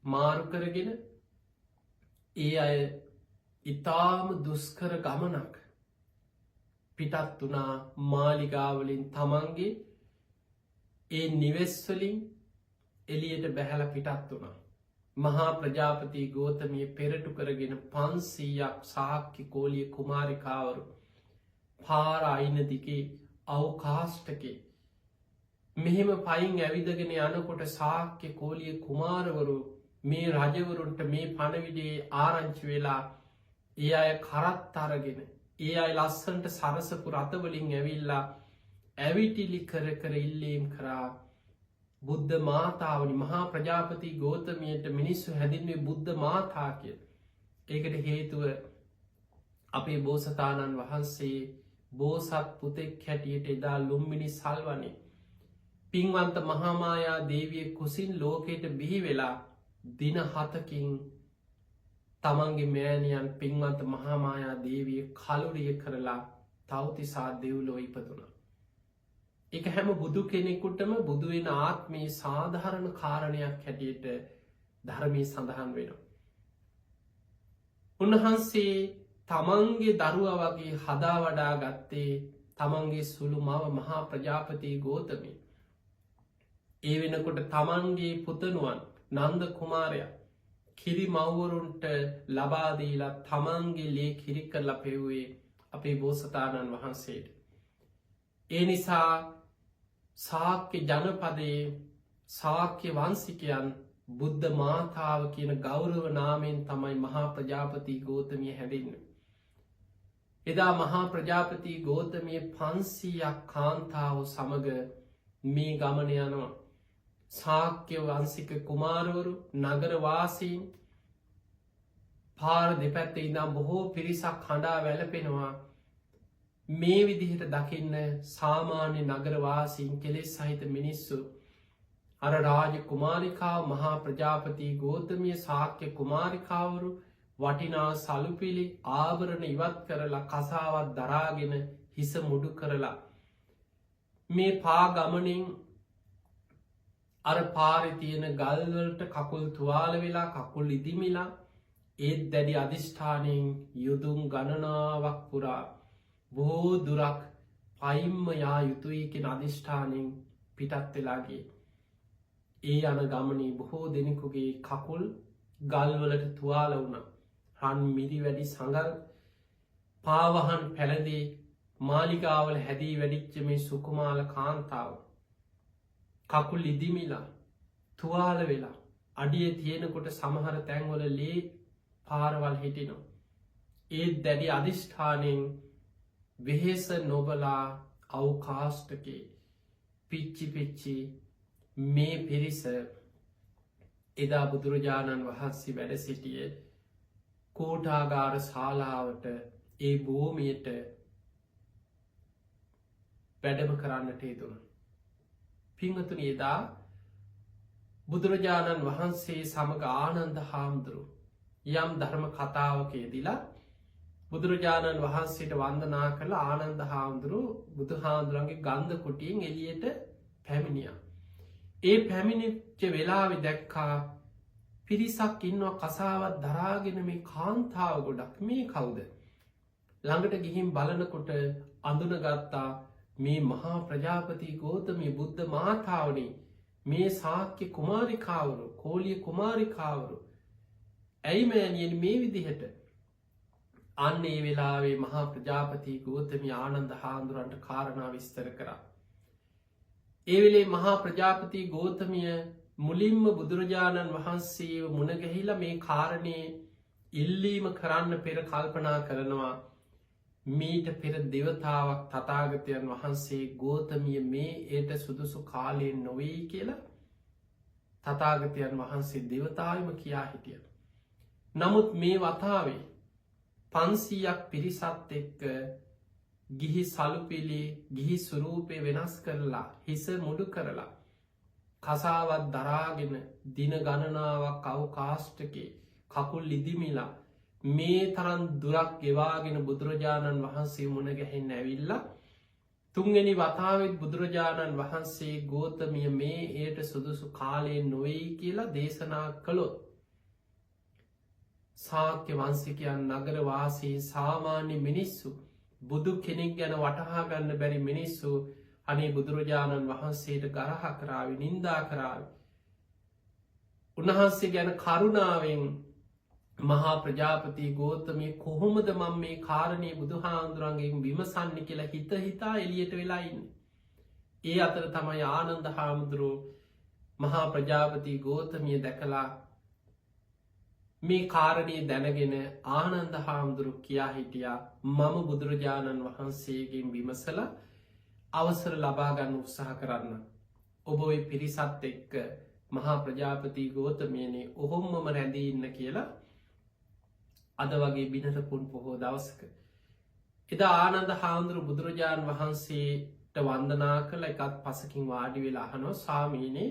මාරු කරගෙන ඒ අය ඉතාම දුස්කර ගමනක් පිටත් වනා මාලිගාවලින් තමන්ගේ ඒ නිවෙස්වලින් එලියට බැහැල පිටත් වනා. මහා ප්‍රජාපති ගෝතමය පෙරටු කරගෙන 500ක් සාක්්‍ය කෝලිය කුමාරිකාවරු පාර අයින දිගේ අවකාෂ්ටකේ මෙහෙම පයින් ඇවිදගෙන යනකොට සාක්්‍ය කෝලිය කුමාරවරු මේ රජවරුන්ට මේ පණවිඩේ ආරංචි වෙලා ඒ අය කරත් අරගෙන ඒ අයි ලස්සන්ට සරසපු රථවලින් ඇවිල්ලා ඇවිටිලි කර කර ඉල්ලීම් කරා බුද්ධ මාතාවනි මහා ප්‍රජාපති ගෝතමයට මිනිස්සු හැදින්වේ බුද්ධ මාතා කිය. ඒකට හේතුව අපේ බෝසතාණන් වහන්සේ බෝසත් පුතෙක් හැටියට එදා ලුම්මිනි සල්වනේ. පින්වන්ත මහාමායා දේවිය කුසින් ලෝකයට බිහි වෙලා දින 7කින් තමන්ගේ මෑණියන් පින්වන්ත මහාමායා දේවිය කලුරිය කරලා තවතිසා දෙව්ලෝ ඉපදුන. එක හැම බුදු කෙනෙකුටම බුදුවෙන ආත්මී සාධහරණ කාරණයක් හැටියට ධර්මී සඳහන් වෙනවා. උන්වහන්සේ තමන්ගේ දරුව වගේ හදා වඩා ගත්තේ තමන්ගේ සුළු මව මහා ප්‍රජාපති ගෝතමය. ඒ වෙනකොට තමන්ගේ පුතනුවන් නන්ද කුමාරයා කිරි මව්වරුන්ට ලබාදීලා තමන්ගේ ලේ කිරි කරලා පෙව්වේ අපේ බෝසතාණන් වහන්සේට. ඒ නිසා සාක්‍ය ජනපදයේ සාක්‍ය වංසිකයන් බුද්ධ මාතාව කියන ගෞරව නාමෙන් තමයි මහා ප්‍රජාපති ගෝතමිය හැඳින්න. එදා මහා ප්‍රජාපති ගෝතමිය 500ක් කාන්තාව සමග මේ ගමන යනවා. සාක්‍ය වංසික කුමාරවරු නගරවාසීන් පාර දෙපැත්තේ ඉඳම් බොහෝ පිරිසක් හඬා වැළපෙනවා. මේ විදිහට දකින්න සාමාන්‍ය නගරවාසීන් කෙලෙස් සහිත මිනිස්සු අර රාජ කුමාරිකාව මහා ප්‍රජාපති ගෝතමිය සාක්‍ය කුමාරිකාවරු වටිනා සලුපිලි ආභරණ ඉවත් කරලා කසාවත් දරාගෙන හිස මුඩු කරලා මේ පාගමනින් අර පාරි තියෙන ගල්වලට කකුල් තුවාල වෙලා කකුල් ඉදිමිලා ඒත් දැඩි අධිෂ්ඨානයෙන් යුදුම් ගණනාවක් පුරා බොහෝ දුරක් පයිම්ම යා යුතුයිකෙන අධිෂ්ඨානයෙන් පිටත් වෙලාගේ. ඒ යන ගමනී බොහෝ දෙනෙකුගේ කකුල් ගල්වලට තුවාල වුණ රන් මිරි වැඩි සඟල් පාවහන් පැළඳේ මාලිගාවල හැදී වැඩිච්ච මේ සුකුමාල කාන්තාව කකුල් ඉදිමිලා තුවාල වෙලා අඩිය තියෙනකොට සමහර තැන්වල ලේ පාරවල් හිටිනවා. ඒත් දැඩි අධිෂ්ඨානයෙන් වෙහෙස නොබලා අවකාෂ්ටකේ පිච්චි පිච්චි මේ පිරිස එදා බුදුරජාණන් වහන්සේ වැඩ සිටිය කෝටාගාර ශාලාවට ඒ භූමියට වැඩම කරන්නට යෙදුණ. පිංහතුන එදා බුදුරජාණන් වහන්සේ සමඟ ආනන්ද හාමුදුරු යම් ධර්ම කතාවකයේදිලා බුදුරජාණන් වහන්සේට වන්දනා කළ ආනන්ද හාමුදුරු බුදු හාමුදුරන්ගේ ගන්ධ කුටියෙන් එලියට පැමිණිය. ඒ පැමිණිච්ච වෙලාවෙ දැක්කා පිරිසක් ඉන්නවා කසාවත් දරාගෙන මේ කාන්තාව ගොඩක් මේ කවුද. ළඟට ගිහින් බලනකොට අඳුනගත්තා මේ මහා ප්‍රජාපති ගෝතමී බුද්ධ මාතාවනේ මේ සාක්‍ය කුමාරිකාවරු කෝලිය කුමාරිකාවරු ඇයි මෑනියෙන් මේ විදිහට අන්න ඒ වෙලාවේ මහා ප්‍රජාපති ගෝතමී ආනන්ද හාමුදුරන්ට කාරණා විස්තර කරා. ඒ වෙලේ මහා ප්‍රජාපති ගෝතමිය මුලින්ම බුදුරජාණන් වහන්සේ මුණගැහිලා මේ කාරණය ඉල්ලීම කරන්න පෙර කල්පනා කරනවා මීට පෙර දෙවතාවක් තථාගතයන් වහන්සේ ගෝතමිය මේ ඒට සුදුසු කාලයෙන් නොවෙයි කියලා තථාගතයන් වහන්සේ දෙවතාවම කියා හිටිය. නමුත් මේ වතාවේ 500ක් පිරිසත් එක්ක ගිහි සලුපිලි ගිහි සුරූපය වෙනස් කරලා හිස මුඩු කරලා කසාවත් දරාගෙන දින ගණනාවක් අවකාෂ්ටකේ කකුල් ඉදිමිලා මේ තරන් දුරක් ගෙවාගෙන බුදුරජාණන් වහන්සේ මුණගැහෙන් ඇවිල්ලා තුන්වෙනි වතාවත් බුදුරජාණන් වහන්සේ ගෝතමිය මේ ඒට සුදුසු කාලයෙන් නොවෙයි කියලා දේශනා කළොත් සාක්‍ය වංසිකයන් නගරවාසී සාමාන්‍ය මිනිස්සු බුදු කෙනෙක් ගැන වටහා ගන්න බැරි මිනිස්සු අනේ බුදුරජාණන් වහන්සේට ගරහ කරාව නින්දා කරාව. උන්වහන්සේ ගැන කරුණාවෙන් මහා ප්‍රජාපති ගෝතමය කොහොමද මම මේ කාරණය බුදුහාන්දුරන්ගෙන් විමසන්න කියලා හිත හිතා එලියට වෙලාඉන්න. ඒ අතර තමයි ආනන්ද හාමුදුරුව මහා ප්‍රජාපති ගෝතමිය දැකලා මේ කාරණය දැනගෙන ආනන්ද හාමුදුරු කියා හිටියා මම බුදුරජාණන් වහන්සේගෙන් විමසල අවසර ලබාගන්න උත්සාහ කරන්න. ඔබ ඔය පිරිසත් එක්ක මහා ප්‍රජාපති ගෝතමයනේ ඔහොම්මම රැඳී ඉන්න කියලා අද වගේ බිනරපුන් පොහෝ දවසක. එදා ආනන්ද හාමුදුරු බුදුරජාණන් වහන්සේට වන්දනා කළ එකත් පසකින් වාඩි වෙලා අහනෝ ස්වාමීනී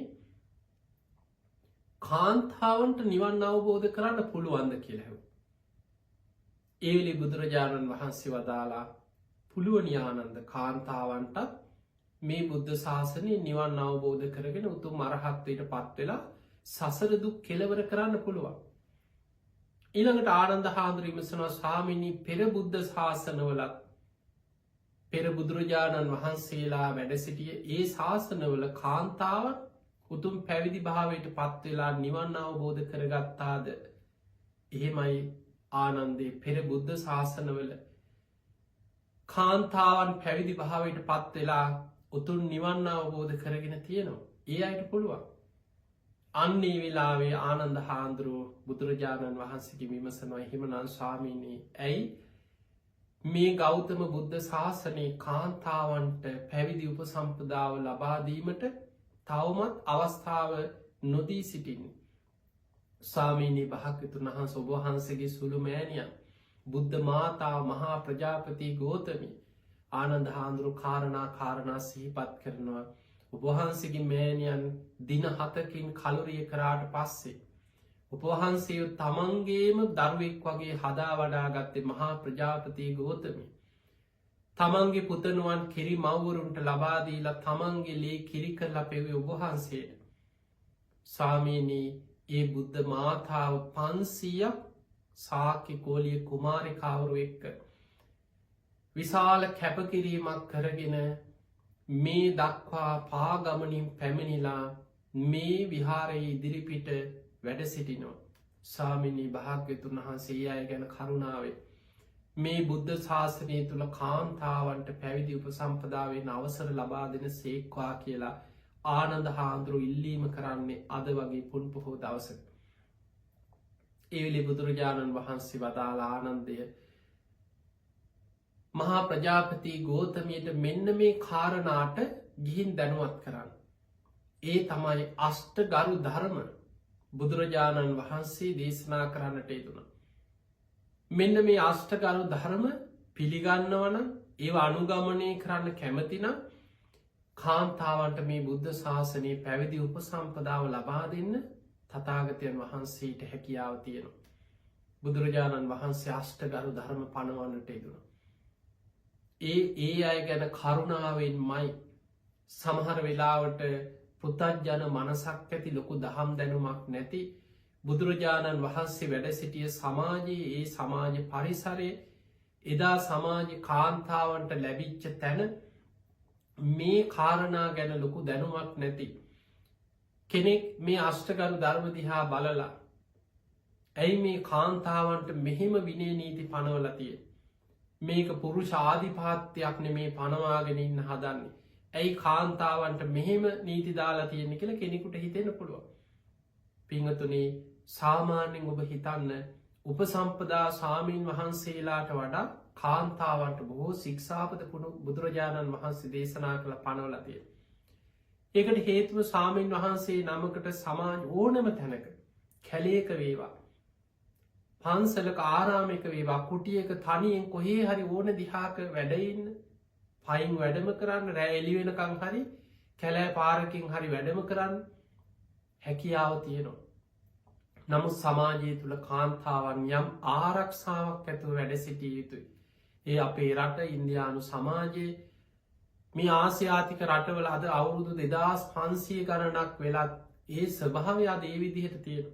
කාන්තාවන්ට නිවන් අවබෝධ කරන්න පුළුවන්ද කියලැව. ඒලි බුදුරජාණන් වහන්සේ වදාලා පුළුවනි ආනන්ද කාන්තාවන්ටත් මේ බුද්ධ ශාසනය නිවන් අවබෝධ කරගෙන උතුම් මරහත්වයට පත්වෙලා සසරදුක් කෙලවර කරන්න පුළුවන්. ඊළඟට ආනන්ද හාමුදුරුවෝ විමසනවා ස්වාමීනි පෙර බුද්ධ ශාසනවලත් පෙර බුදුරජාණන් වහන්සේලා වැඩ සිටිය ඒ ශාසනවල කාන්තාවන් උතුම් පැවිදි භාවයට පත්වෙලා නිවන් අවබෝධ කරගත්තාද. එහෙමයි ආනන්දේ පෙර බුද්ධ ශාසනවල කාන්තාවන් පැවිදි භාවයට පත්වෙලා උතුම් නිවන් අවබෝධ කරගෙන තියෙනවා. ඒ අයට පුළුවන්. අන්නේ වෙලාවේ ආනන්ද හාමුදුරුවෝ බුදුරජාණන් වහන්සේගේ විමසනවා එහෙමනම් ස්වාමීනී ඇයි මේ ගෞතම බුද්ධ ශාසනයේ කාන්තාවන්ට පැවිදි උපසම්පදාව ලබාදීමට තවමත් අවස්ථාව නොදී සිටින්නේ. ස්වාමීනී භාග්‍යවතුන් වහන්සේ ඔබ වහන්සේගේ සුළු මෑණියන් බුද්ධ මාතා මහා ප්‍රජාපති ගෝතමී ආනන්ද හාමුදුරුවෝ කාරණා සිහිපත් කරනවා. උපවහන්සේගේ මෑණියන් දින 7කින් කලුරිය කරාට පස්සේ උපවහන්සේ තමන්ගේම දරුවෙක් වගේ හදා වඩා ගත්තේ මහා ප්‍රජාපති ගෝතමී. තමන්ගේ පුතනුවන් කිරි මව්වරුන්ට ලබාදීලා තමන්ගේ ලේ කිරි කරලා පෙව්වේ උපවහන්සේට. ස්වාමීනී ඒ බුද්ධ මාතාව 500ක් සාක්‍ය කෝලිය කුමාරිකාවරු එක්ක විශාල කැපකිරීමක් කරගෙන මේ දක්වා පාගමනින් පැමිණිලා මේ විහාරයේ ඉදිරිපිට වැඩ සිටිනෝ. ස්වාමිනී භාග්‍යවතුන් වහන්සේ අය ගැන කරුණාවේ මේ බුද්ධ ශාසනය තුළ කාන්තාවන්ට පැවිදි උපසම්පදාවෙන් අවසර ලබා දෙන සේක්වා කියලා ආනන්ද හාමුදුරුවෝ ඉල්ලීම කරන්නේ අද වගේ පුන් පොහෝ දවසක. ඒවිලි බුදුරජාණන් වහන්සේ වදාලා ආනන්දය මහා ප්‍රජාපති ගෝතමයට මෙන්න මේ කාරණාට ගිහින් දැනුවත් කරන්න. ඒ තමයි අෂ්ට ගරු ධර්ම බුදුරජාණන් වහන්සේ දේශනා කරන්නට යෙදුණ. මෙන්න මේ අෂ්ට ගරු ධර්ම පිළිගන්නවන ඒ අනුගමනය කරන්න කැමතිනම් කාන්තාවන්ට මේ බුද්ධ ශාසනයේ පැවිදි උපසම්පදාව ලබා දෙන්න තථාගතයන් වහන්සේට හැකියාව තියෙනවා. බුදුරජාණන් වහන්සේ අෂ්ටගරු ධර්ම පනවන්නට යෙදුණා. ඒ අය ගැන කරුණාවෙන් මයි සමහර වෙලාවට පෘථග්ජන මනසක් ඇති ලොකු දහම් දැනුමක් නැති බුදුරජාණන් වහන්සේ වැඩ සිටිය සමාජයේ ඒ සමාජ පරිසරය එදා සමාජ කාන්තාවන්ට ලැබිච්ච තැන මේ කාරණා ගැන ලොකු දැනුමක් නැති කෙනෙක් මේ අෂ්ටගරු ධර්ම දිහා බලලා ඇයි මේ කාන්තාවන්ට මෙහෙම විනය නීති පනවලතිය මේක පුරුෂ ආධිපාත්‍යයක් නෙමේ පනවාගෙන ඉන්න හදන්නේ ඇයි කාන්තාවන්ට මෙහෙම නීති දාලා තියෙන කියලා කෙනෙකුට හිතෙන පුළුවන්. පිංහතුනේ සාමාන්‍යෙන් ඔබ හිතන්න උපසම්පදා ස්වාමීන් වහන්සේලාට වඩා කාන්තාවන්ට බොහෝ ශික්ෂාපද පුුණු බුදුරජාණන් වහන්සේ දේශනා කළ පනවලතිය. ඒකට හේතුව ස්වාමීන් වහන්සේ නමකට සමාජ ඕනම තැනක කැලේක වේවා. පන්සලක ආරාමික වේවා කුටියක තනියෙන් කොහේ හරි ඕන දිහාක වැඩඉන්න පයින් වැඩම කරන්න රෑ එලි වෙනකං හරි කැලෑ පාරකින් හරි වැඩම කරන්න හැකියාව තියෙනවා. නමුත් සමාජය තුළ කාන්තාවන් යම් ආරක්ෂාවක් ඇතුව වැඩ සිටිය යුතුයි. ඒ අපේ රට ඉන්දයානු සමාජයේ මේ ආසියාතික රටවල අද අවුරුදු 2500 ගණනක් වෙලත් ඒ ස්වභාවයා ඒ විදිහට තියෙන.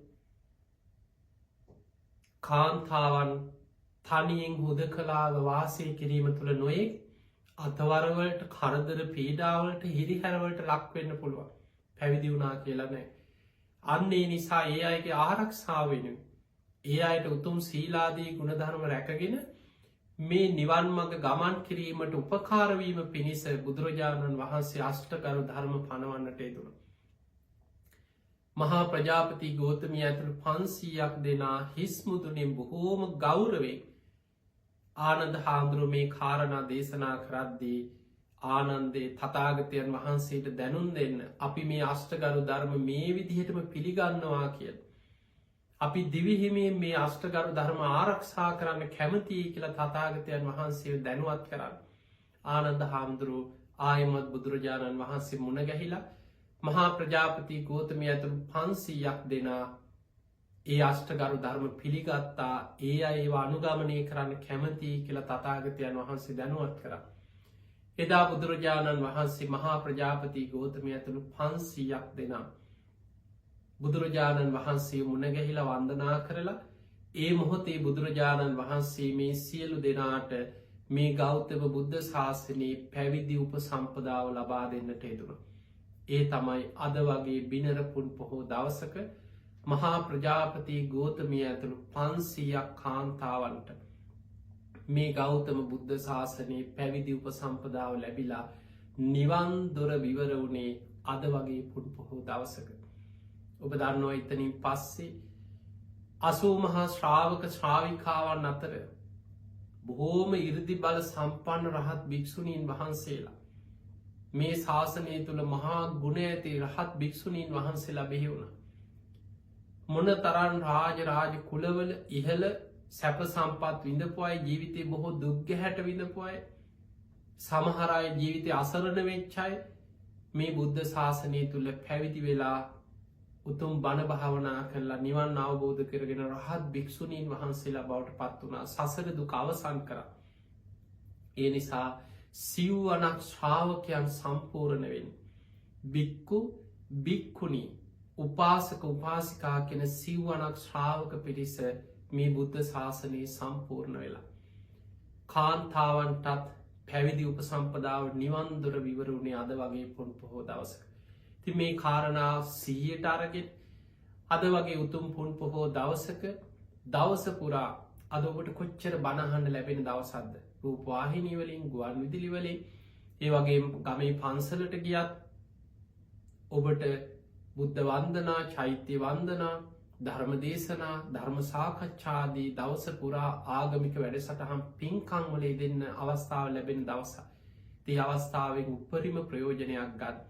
කාන්තාවන් තනියෙන් හුද කලාව වාසය කිරීම තුළ නොයෙක් අතවරවලට කරදර පීඩාවලට හිරිහැරවලට ලක්වෙන්න පුළුවන් පැවිදි වුණා කියලා නෑ. අන්නේ නිසා ඒ අයගේ ආරක්ෂාවෙන ඒ අයට උතුම් සීලාදී ගුණධර්ම රැකගෙන මේ නිවන් මඟ ගමන් කිරීමට උපකාරවීම පිණිස බුදුරජාණන් වහන්සේ අෂ්ටගරු ධර්ම පනවන්නට යෙදුණා. මහා ප්‍රජාපති ගෝතමිය ඇතුළු 500ක් දෙනා හිස්මුදුනින් බොහෝම ගෞරවේ ආනන්ද හාමුදුරුවෝ මේ කාරණා දේශනා කරද්දී ආනන්දේ තථාගතයන් වහන්සේට දැනුම් දෙන්න අපි මේ අෂ්ටගරු ධර්ම මේ විදිහටම පිළිගන්නවා කියල. අපි දිවිහිමේ මේ අෂ්ටගරු ධර්ම ආරක්ෂා කරන්න කැමතියි කියලා තථාගතයන් වහන්සේ දැනුවත් කරන්න. ආනන්ද හාමුදුරුවෝ ආයමත් බුදුරජාණන් වහන්සේ මුණ ගැහිලා මහා ප්‍රජාපති ගෝතමිය ඇතුළු 500ක් දෙනා ඒ අෂ්ටගරු ධර්ම පිළිගත්තා ඒ අඒවා අනුගමනය කරන්න කැමතියි කියලා තථාගතයන් වහන්සේ දැනුවත් කරා. එදා බුදුරජාණන් වහන්සේ මහා ප්‍රජාපති ගෝතමිය ඇතුළු 500ක් දෙනා බුදුරජාණන් වහන්සේ මුණගැහිලා වන්දනා කරලා ඒ මොහොතේ බුදුරජාණන් වහන්සේ මේ සියලු දෙනාට මේ ගෞතම බුද්ධ ශාසනයේ පැවිදි උපසම්පදාව ලබා දෙන්නට යෙදුණා. ඒ තමයි අද වගේ බිනරපුන් පොහෝ දවසක මහා ප්‍රජාපති ගෝතමිය ඇතුළු 500ක් කාන්තාවන්ට මේ ගෞතම බුද්ධ ශාසනයේ පැවිදි උපසම්පදාව ලැබිලා නිවන් දොර විවර වුණේ අද වගේ පුන් පොහෝ දවසක. ඔබ දන්නවා එතනින් පස්සේ 80 මහා ශ්‍රාවක ශ්‍රාවිකාවන් අතර බොහෝම ඉර්ධි බල සම්පන්න රහත් භික්ෂුණීන් වහන්සේලා මේ ශාසනය තුළ මහා ගුණ ඇති රහත් භික්ෂුණීන් වහන්සේලා බිහි වුණා. මොන තරන් රාජ කුලවල ඉහළ සැප සම්පත් විඳපු අය ජීවිතේ බොහෝ දුක්ගැහැට විඳපු අය සමහර අය ජීවිතේ අසරණ වෙච්ච අය මේ බුද්ධ ශාසනය තුළ පැවිදි වෙලා උතුම් බණ භාවනා කරලා නිවන් අවබෝධ කරගෙන රහත් භික්ෂුණීන් වහන්සේලා බවට පත් වුණා. සසර දුක අවසන් කරා. ඒ නිසා සිව්වනක් ශ්‍රාවකයන් සම්පූර්ණ වෙන්නේ බික්කු බික්කුණී උපාසක උපාසිකා කෙන සිව්වනක් ශ්‍රාවක පිරිස මේ බුද්ධ ශාසනයේ සම්පූර්ණ වෙලා. කාන්තාවන්ටත් පැවිදි උපසම්පදාව නිවන් දොර විවර වුණේ අද වගේ පුන් පොහෝ දවසක. ති මේ කාරණා 100ට අරගෙන අද වගේ උතුම් පුන් පොහෝ දවසක දවස පුරා අද ඔබට කොච්චර බණහන්න ලැබෙන දවසක්ද. රූපවාහිනී වලින් ගුවන් විදුලි වලින් ඒ වගේ ගමේ පන්සලට ගියත් ඔබට බුද්ධ වන්දනා චෛත්‍ය වන්දනා ධර්ම දේශනා ධර්ම සාකච්ඡාදී දවස පුරා ආගමික වැඩසටහන් පින්කම් වල දෙන්න අවස්ථාව ලැබෙන දවස. ඒ අවස්ථාවෙන් උපරිම ප්‍රයෝජනයක් ගන්න.